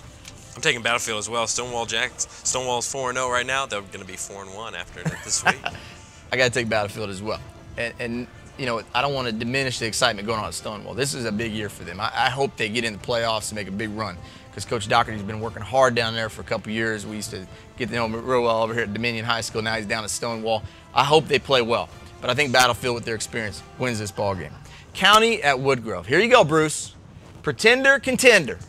I'm taking Battlefield as well. Stonewall's 4-0 right now. They're going to be 4-1 after this week. I got to take Battlefield as well. And you know, I don't want to diminish the excitement going on at Stonewall. This is a big year for them. I hope they get in the playoffs and make a big run because Coach Doherty's been working hard down there for a couple years. We used to get to know him real well over here at Dominion High School. Now he's down at Stonewall. I hope they play well. But I think Battlefield, with their experience, wins this ball game. County at Woodgrove. Here you go, Bruce. Pretender, contender.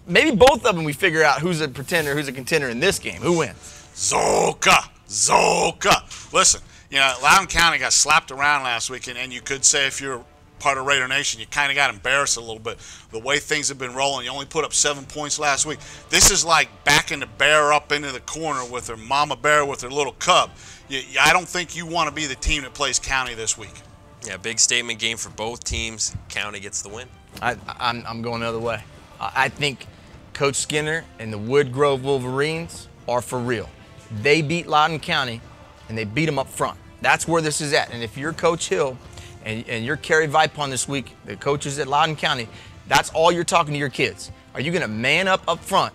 Maybe both of them we figure out who's a pretender, who's a contender in this game. Who wins? Zoka. Listen, you know, Loudoun County got slapped around last week, and you could say if you're part of Raider Nation, you kind of got embarrassed a little bit. The way things have been rolling, you only put up 7 points last week. This is like backing the bear up into the corner with her mama bear with her little cub. I don't think you want to be the team that plays County this week. Yeah, big statement game for both teams. County gets the win. I'm going the other way. I think Coach Skinner and the Woodgrove Wolverines are for real. They beat Loudoun County, and they beat them up front. That's where this is at. And if you're Coach Hill and you're Kerry Vipon this week, the coaches at Loudoun County, that's all you're talking to your kids. Are you going to man up front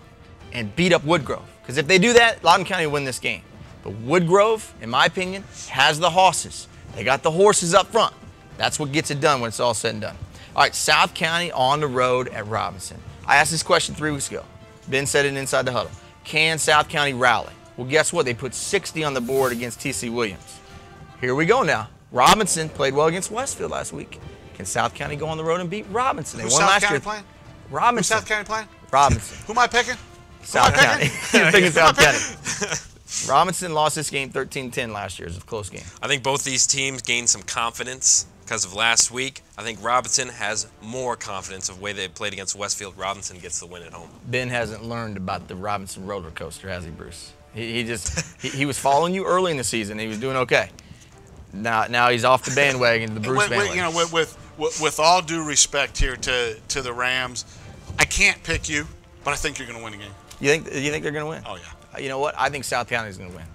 and beat up Woodgrove? Because if they do that, Loudoun County will win this game. But Woodgrove, in my opinion, has the horses. They got the horses up front. That's what gets it done when it's all said and done. All right, South County on the road at Robinson. I asked this question 3 weeks ago. Ben said it inside the huddle. Can South County rally? Well, guess what? They put 60 on the board against T.C. Williams. Here we go now. Robinson played well against Westfield last week. Can South County go on the road and beat Robinson? They won last year. Playing? Robinson. Who's South County playing? Robinson. Who am I picking? South County. You're picking South County. Robinson lost this game 13-10 last year. It was a close game. I think both these teams gained some confidence because of last week. I think Robinson has more confidence of the way they played against Westfield. Robinson gets the win at home. Ben hasn't learned about the Robinson roller coaster, has he, Bruce? He was following you early in the season. He was doing okay. Now he's off the bandwagon, the Bruce bandwagon. You know, with all due respect here to the Rams, I can't pick you, but I think you're going to win a game. You think they're going to win? Oh, yeah. You know what? I think South County's going to win.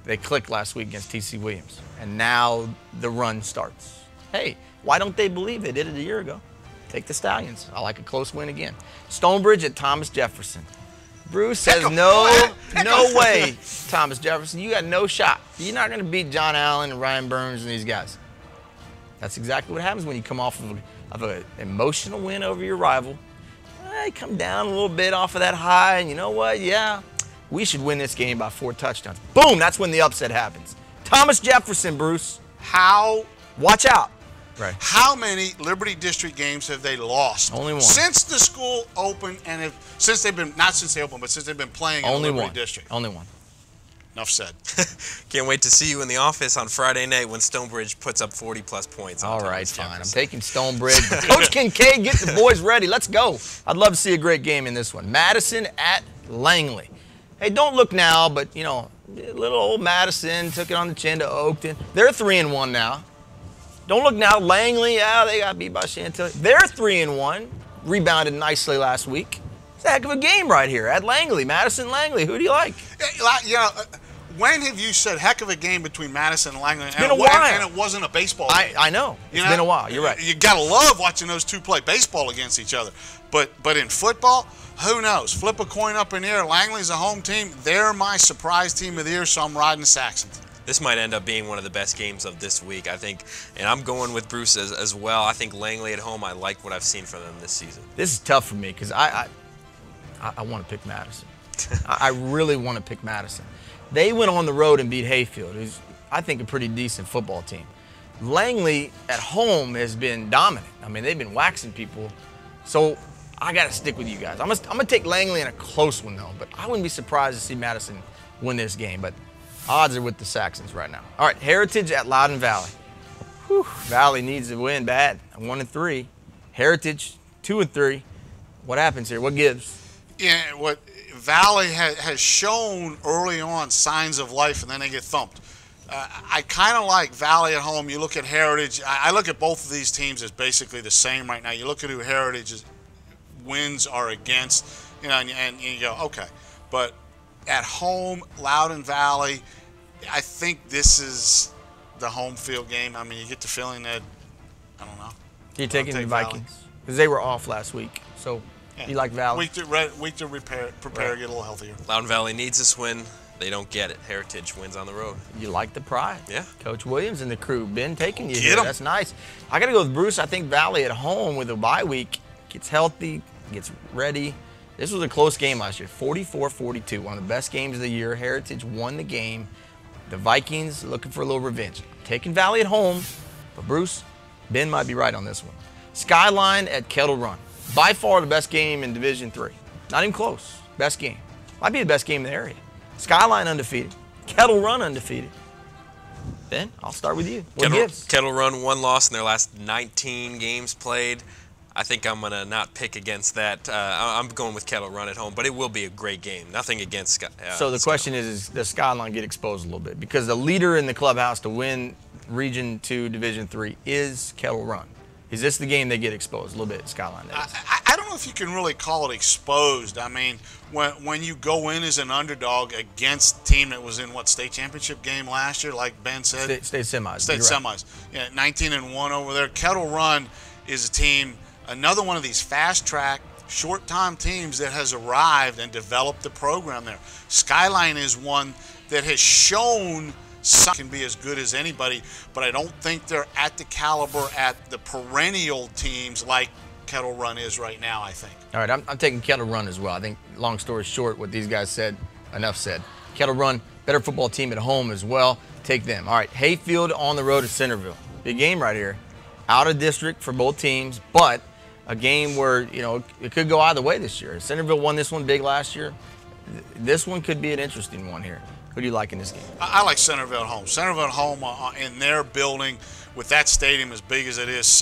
They clicked last week against T.C. Williams, and now the run starts. Hey, why don't they believe they did it a year ago? Take the Stallions. I like a close win again. Stonebridge at Thomas Jefferson. Bruce says no way, Thomas Jefferson. You got no shot. You're not going to beat John Allen and Ryan Burns and these guys. That's exactly what happens when you come off of an emotional win over your rival. You come down a little bit off of that high, and you know what? Yeah, we should win this game by 4 touchdowns. Boom, that's when the upset happens. Thomas Jefferson, Bruce. Watch out. Right. How many Liberty District games have they lost? Only one. Since the school opened, and since they've been playing in the Liberty District. Only one. Enough said. Can't wait to see you in the office on Friday night when Stonebridge puts up 40-plus points. All right, fine. I'm taking Stonebridge. Coach Kincaid, get the boys ready. Let's go. I'd love to see a great game in this one. Madison at Langley. Hey, don't look now, but, you know, little old Madison took it on the chin to Oakton. They're 3-1 now. Don't look now. Langley, they got beat by Chantilly. They're 3-1. Rebounded nicely last week. It's a heck of a game right here at Langley. Madison, Langley. Who do you like? Yeah. When have you said heck of a game between Madison and Langley? It's been a while. And it wasn't a baseball game. I know. It's been a while. You're right. You got to love watching those two play baseball against each other. But in football, who knows? Flip a coin up in the air. Langley's a home team. They're my surprise team of the year, so I'm riding the Saxons. This might end up being one of the best games of this week, I think. And I'm going with Bruce as well. I think Langley at home, I like what I've seen from them this season. This is tough for me because I want to pick Madison. I really want to pick Madison. They went on the road and beat Hayfield, who's, I think, a pretty decent football team. Langley at home has been dominant. I mean, they've been waxing people So I got to stick with you guys. I'm gonna take Langley in a close one, though, but I wouldn't be surprised to see Madison win this game, but odds are with the Saxons right now. All right, Heritage at Loudon Valley. Whew, Valley needs to win bad. 1-3. Heritage 2-3. What happens here? What gives? Yeah, what Valley has shown early on signs of life, and then they get thumped. I kind of like Valley at home. You look at Heritage. I look at both of these teams as basically the same right now. You look at who Heritage's wins are against, you know, and you go, okay. But at home, Loudon Valley, I think this is the home field game. I mean, you get the feeling that, I don't know. You're taking the Vikings because they were off last week. So you like Valley? Week to prepare, get a little healthier. Loudon Valley needs this win. They don't get it. Heritage wins on the road. You like the pride. Yeah. Coach Williams and the crew. Ben taking you Get here. 'em. That's nice. I got to go with Bruce. I think Valley at home with a bye week gets healthy, gets ready. This was a close game last year, 44-42, one of the best games of the year. Heritage won the game. The Vikings looking for a little revenge. Taking Valley at home, but Bruce, Ben might be right on this one. Skyline at Kettle Run. By far the best game in Division III. Not even close. Best game. Might be the best game in the area. Skyline undefeated. Kettle Run undefeated. Ben, I'll start with you. What gives? Kettle Run, 1 loss in their last 19 games played. I think I'm going to not pick against that. I'm going with Kettle Run at home, but it will be a great game. Nothing against So the question is, does Skyline get exposed a little bit? Because the leader in the clubhouse to win Region 2 Division 3 is Kettle Run. Is this the game they get exposed a little bit, Skyline? I don't know if you can really call it exposed. I mean, when you go in as an underdog against a team that was in, what, state championship game last year, like Ben said? State semis. State semis. Yeah, 19-1 over there. Kettle Run is a team, another one of these fast-track, short-time teams that has arrived and developed the program there. Skyline is one that has shown some can be as good as anybody, but I don't think they're at the caliber at the perennial teams like Kettle Run is right now, I think. All right, I'm taking Kettle Run as well. I think, long story short, what these guys said, enough said. Kettle Run, better football team at home as well. Take them. All right, Hayfield on the road at Centerville. Big game right here. Out of district for both teams, but a game where, you know, it could go either way this year. Centerville won this one big last year. This one could be an interesting one here. Who do you like in this game? I like Centerville at home. Centerville at home in their building with that stadium as big as it is.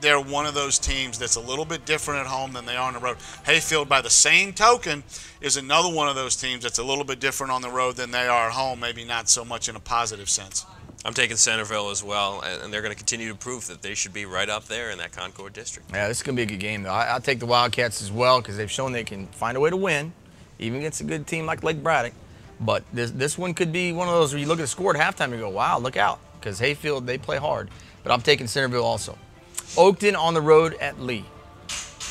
They're one of those teams that's a little bit different at home than they are on the road. Hayfield, by the same token, is another one of those teams that's a little bit different on the road than they are at home, maybe not so much in a positive sense. I'm taking Centerville as well, and they're going to continue to prove that they should be right up there in that Concord district. Yeah, this is going to be a good game, though. I'll take the Wildcats as well because they've shown they can find a way to win, even against a good team like Lake Braddock. But this one could be one of those where you look at the score at halftime and go, wow, look out, because Hayfield, they play hard. But I'm taking Centerville also. Oakton on the road at Lee.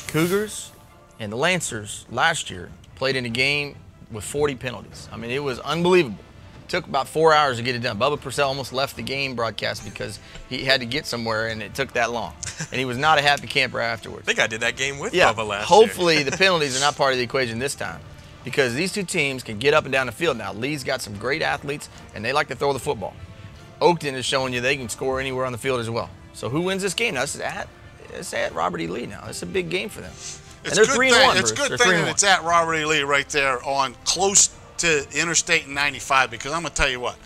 Cougars and the Lancers last year played in a game with 40 penalties. I mean, it was unbelievable. It took about 4 hours to get it done. Bubba Purcell almost left the game broadcast because he had to get somewhere and it took that long. And he was not a happy camper afterwards. I think I did that game with Bubba last year. Hopefully the penalties are not part of the equation this time, because these two teams can get up and down the field. Now, Lee's got some great athletes, and they like to throw the football. Oakton is showing you they can score anywhere on the field as well. So who wins this game? Now, it's at Robert E. Lee now. It's a big game for them. And they're 3-1, It's a good thing that it's at Robert E. Lee right there on close to Interstate and 95, because I'm going to tell you what.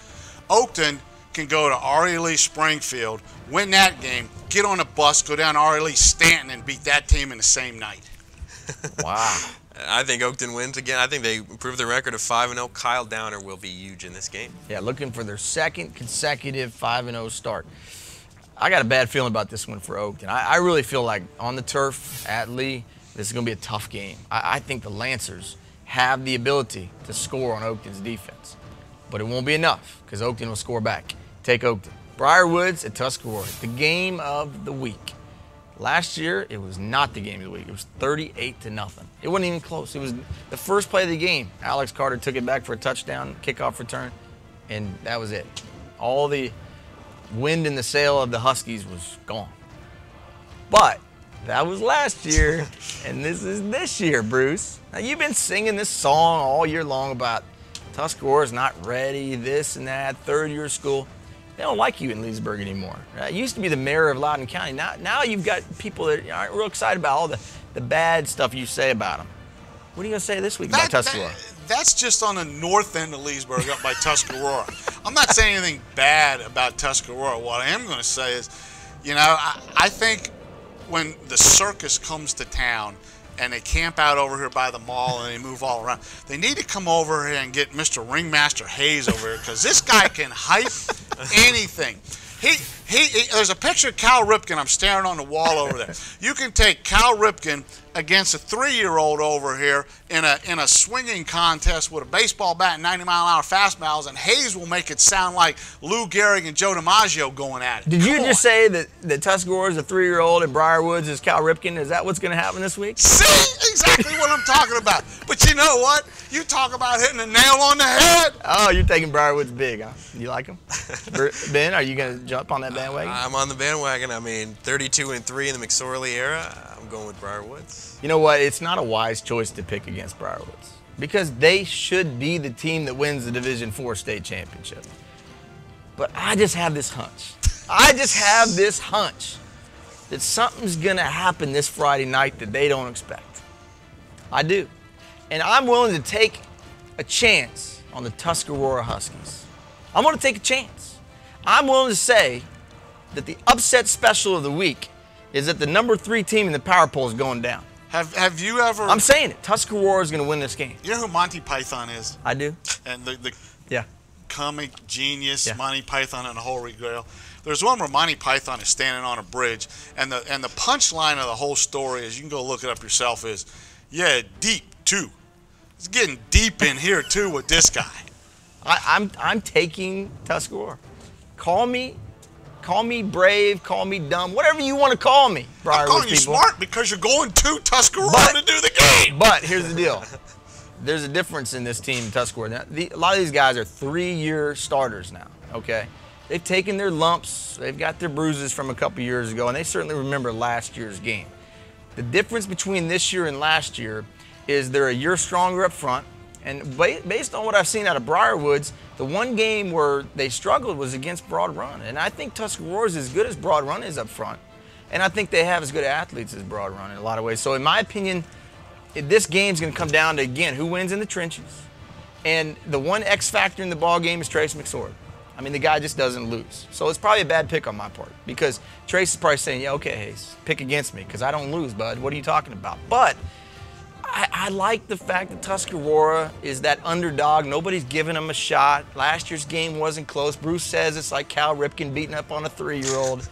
Oakton can go to R.E. Lee Springfield, win that game, get on a bus, go down to R.E. Lee Stanton, and beat that team in the same night. Wow. I think Oakton wins again. I think they improve their record of 5-0. Kyle Downer will be huge in this game. Yeah, looking for their second consecutive 5-0 start. I got a bad feeling about this one for Oakton. I really feel like on the turf at Lee, this is going to be a tough game. I think the Lancers have the ability to score on Oakton's defense, but it won't be enough because Oakton will score back. Take Oakton. Briarwoods at Tuscarora, the game of the week. Last year, it was not the game of the week. It was 38-0. It wasn't even close. It was the first play of the game. Alex Carter took it back for a touchdown, kickoff return, and that was it. All the wind in the sail of the Huskies was gone. But that was last year, and this is this year, Bruce. Now, you've been singing this song all year long about Tuscarora's not ready, this and that, third year of school. They don't like you in Leesburg anymore. Right? You used to be the mayor of Loudoun County. Now you've got people that aren't real excited about all the bad stuff you say about them. What are you going to say this week about Tuscarora? That's just on the north end of Leesburg up by Tuscarora. I'm not saying anything bad about Tuscarora. What I am going to say is, you know, I think when the circus comes to town and they camp out over here by the mall and they move all around, they need to come over here and get Mr. Ringmaster Hayes over here, because this guy can hype anything. There's a picture of Cal Ripken. I'm staring on the wall over there. You can take Cal Ripken against a 3-year-old over here in a swinging contest with a baseball bat and 90-mile-an-hour fastballs, and Hayes will make it sound like Lou Gehrig and Joe DiMaggio going at it. Did you just say that Tuscarora is a 3-year-old and Briarwoods is Cal Ripken? Is that what's going to happen this week? See? Exactly what I'm talking about. But you know what? You talk about hitting a nail on the head. Oh, you're taking Briarwoods big, huh? You like him? Ben, are you going to jump on that bandwagon? I'm on the bandwagon. I mean, 32-3 in the McSorley era. I'm going with Briarwoods. You know what? It's not a wise choice to pick against Briarwoods, because they should be the team that wins the Division IV state championship. But I just have this hunch. I just have this hunch that something's going to happen this Friday night that they don't expect. I do. And I'm willing to take a chance on the Tuscarora Huskies. I'm going to take a chance. I'm willing to say that the upset special of the week is that the number 3 team in the power poll is going down. Have you ever... I'm saying it. Tuscarora is going to win this game. You know who Monty Python is? I do. And the yeah. comic genius Monty Python and the Holy Grail. There's one where Monty Python is standing on a bridge, and the punchline of the whole story is, you can go look it up yourself, is, yeah, deep too. It's getting deep in here too with this guy. I'm taking Tuscarora. Call me brave, call me dumb, whatever you want to call me. I'm calling you smart because you're going to Tuscarora to do the game. But here's the deal. There's a difference in this team, Tuscarora. Now, a lot of these guys are 3-year starters now, okay? They've taken their lumps, they've got their bruises from a couple years ago, and they certainly remember last year's game. The difference between this year and last year is they're a year stronger up front, and based on what I've seen out of Briarwoods, the one game where they struggled was against Broad Run, and I think Tuscarora is as good as Broad Run is up front, and I think they have as good athletes as Broad Run in a lot of ways. So in my opinion, this game's going to come down to, again, who wins in the trenches, and the one X factor in the ball game is Trace McSorley. I mean, the guy just doesn't lose. So it's probably a bad pick on my part, because Trace is probably saying, yeah, okay, Hayes, pick against me, because I don't lose, bud. What are you talking about? But I like the fact that Tuscarora is that underdog. Nobody's giving him a shot. Last year's game wasn't close. Bruce says it's like Cal Ripken beating up on a 3-year-old.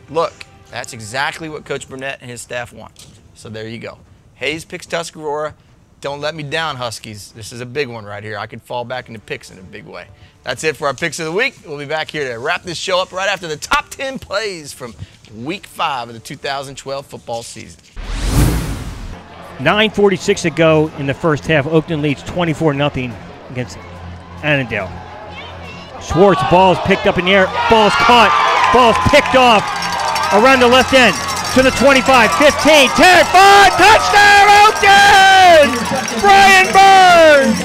Look, that's exactly what Coach Burnett and his staff want. So there you go. Hayes picks Tuscarora. Don't let me down, Huskies. This is a big one right here. I could fall back into picks in a big way. That's it for our picks of the week. We'll be back here to wrap this show up right after the top 10 plays from Week 5 of the 2012 football season. 9:46 to go in the first half. Oakland leads 24-0 against Annandale. Schwartz, ball is picked up in the air. Ball's caught. Ball's picked off around the left end to the 25, 15, 10, 5, touchdown Oakland! Brian Burns!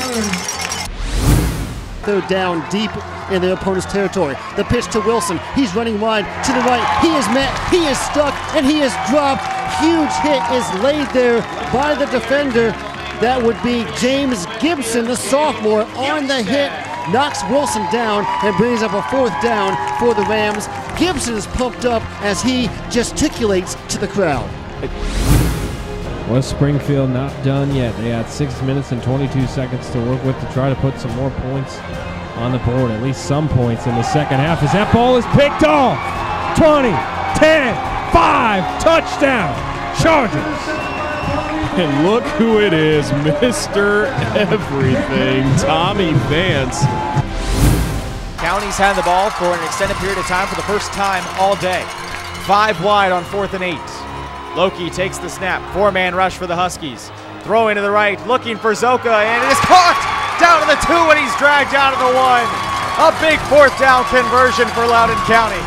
They're down deep in their opponent's territory. The pitch to Wilson. He's running wide to the right. He is met. He is stuck, and he is dropped. Huge hit is laid there by the defender. That would be James Gibson, the sophomore, on the hit. Knocks Wilson down and brings up a 4th down for the Rams. Gibson is pumped up as he gesticulates to the crowd. West Springfield not done yet. They had 6 minutes and 22 seconds to work with to try to put some more points on the board, at least some points in the second half, as that ball is picked off. 20, 10, 5, touchdown, Chargers. And look who it is, Mr. Everything, Tommy Vance. County's had the ball for an extended period of time for the first time all day. 5 wide on 4th and 8. Loki takes the snap. 4-man rush for the Huskies. Throw into the right, looking for Zoka, and it is caught down to the 2, and he's dragged out of the 1. A big 4th down conversion for Loudoun County.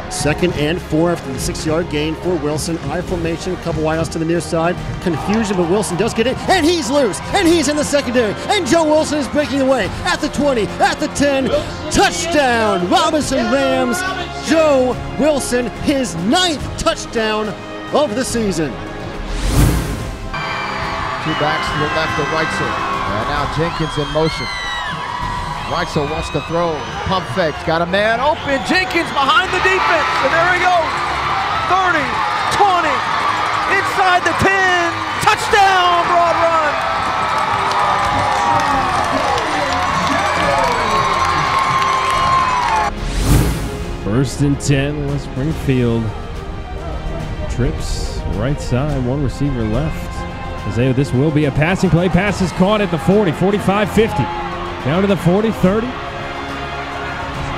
2nd and 4 after the 6-yard gain for Wilson. I formation, couple wideouts to the near side. Confusion, but Wilson does get in, and he's loose, and he's in the secondary. And Joe Wilson is breaking away at the 20, at the 10. Touchdown, Robinson Rams. Joe Wilson, his 9th touchdown of the season. 2 backs to the left of Weitzel. And now Jenkins in motion. Weitzel wants to throw. Pump fakes. Got a man open. Jenkins behind the defense. And there he goes. 30, 20, inside the 10. Touchdown, Broad Run. First and 10, West Springfield. Trips right side, one receiver left. This will be a passing play. Pass is caught at the 40, 45, 50. Down to the 40, 30.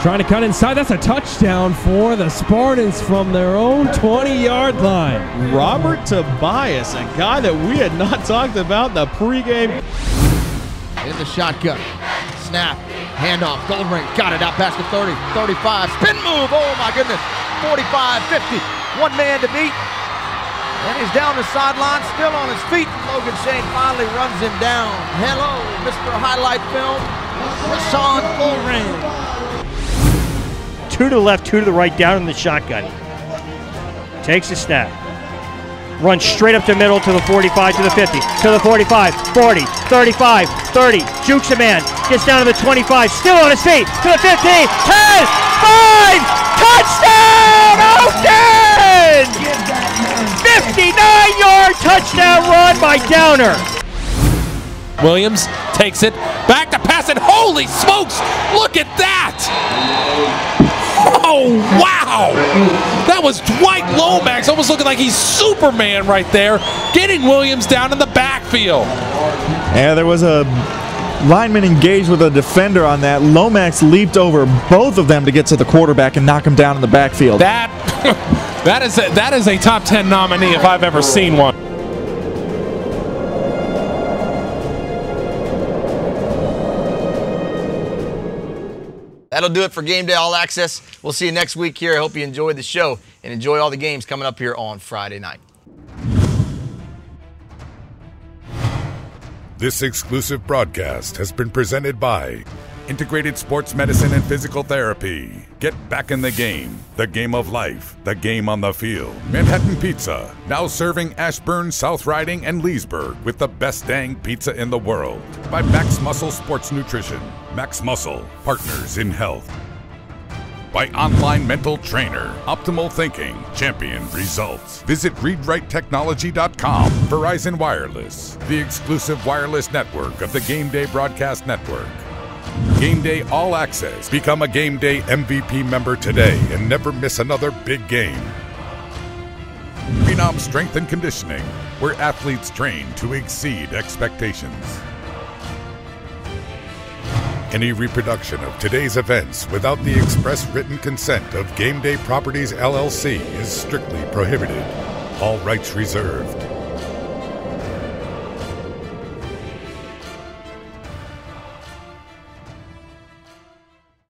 Trying to cut inside. That's a touchdown for the Spartans from their own 20-yard line. Robert Tobias, a guy that we had not talked about in the pregame. In the shotgun. Snap. Handoff. Goldring got it out past the 30, 35. Spin move. Oh, my goodness. 45, 50. One man to beat. And he's down the sideline, still on his feet. Logan Shane finally runs him down. Hello, Mr. Highlight Film, Rashawn Goldring. 2 to the left, 2 to the right, down in the shotgun. Takes a snap. Runs straight up the middle to the 45, to the 50, to the 45, 40, 35, 30. Jukes a man, gets down to the 25, still on his feet, to the 50, 10, 5, touchdown, Oakton! 59-yard touchdown run by Downer. Williams takes it, back to pass it. Holy smokes, look at that! Oh, wow! That was Dwight Lomax, almost looking like he's Superman right there, getting Williams down in the backfield. Yeah, there was a lineman engaged with a defender on that. Lomax leaped over both of them to get to the quarterback and knock him down in the backfield. That is a top 10 nominee if I've ever seen one. That'll do it for Game Day All Access. We'll see you next week here. I hope you enjoyed the show and enjoy all the games coming up here on Friday night. This exclusive broadcast has been presented by Integrated Sports Medicine and Physical Therapy. Get back in the game of life, the game on the field. Manhattan Pizza, now serving Ashburn, South Riding, and Leesburg with the best dang pizza in the world. By Max Muscle Sports Nutrition. Max Muscle, partners in health. By Online Mental Trainer, Optimal Thinking, Champion Results. Visit readwritetechnology.com. Verizon Wireless, the exclusive wireless network of the Gameday Broadcast Network. Gameday All-Access. Become a Gameday MVP member today and never miss another big game. Phenom Strength and Conditioning, where athletes train to exceed expectations. Any reproduction of today's events without the express written consent of Gameday Properties LLC is strictly prohibited. All rights reserved.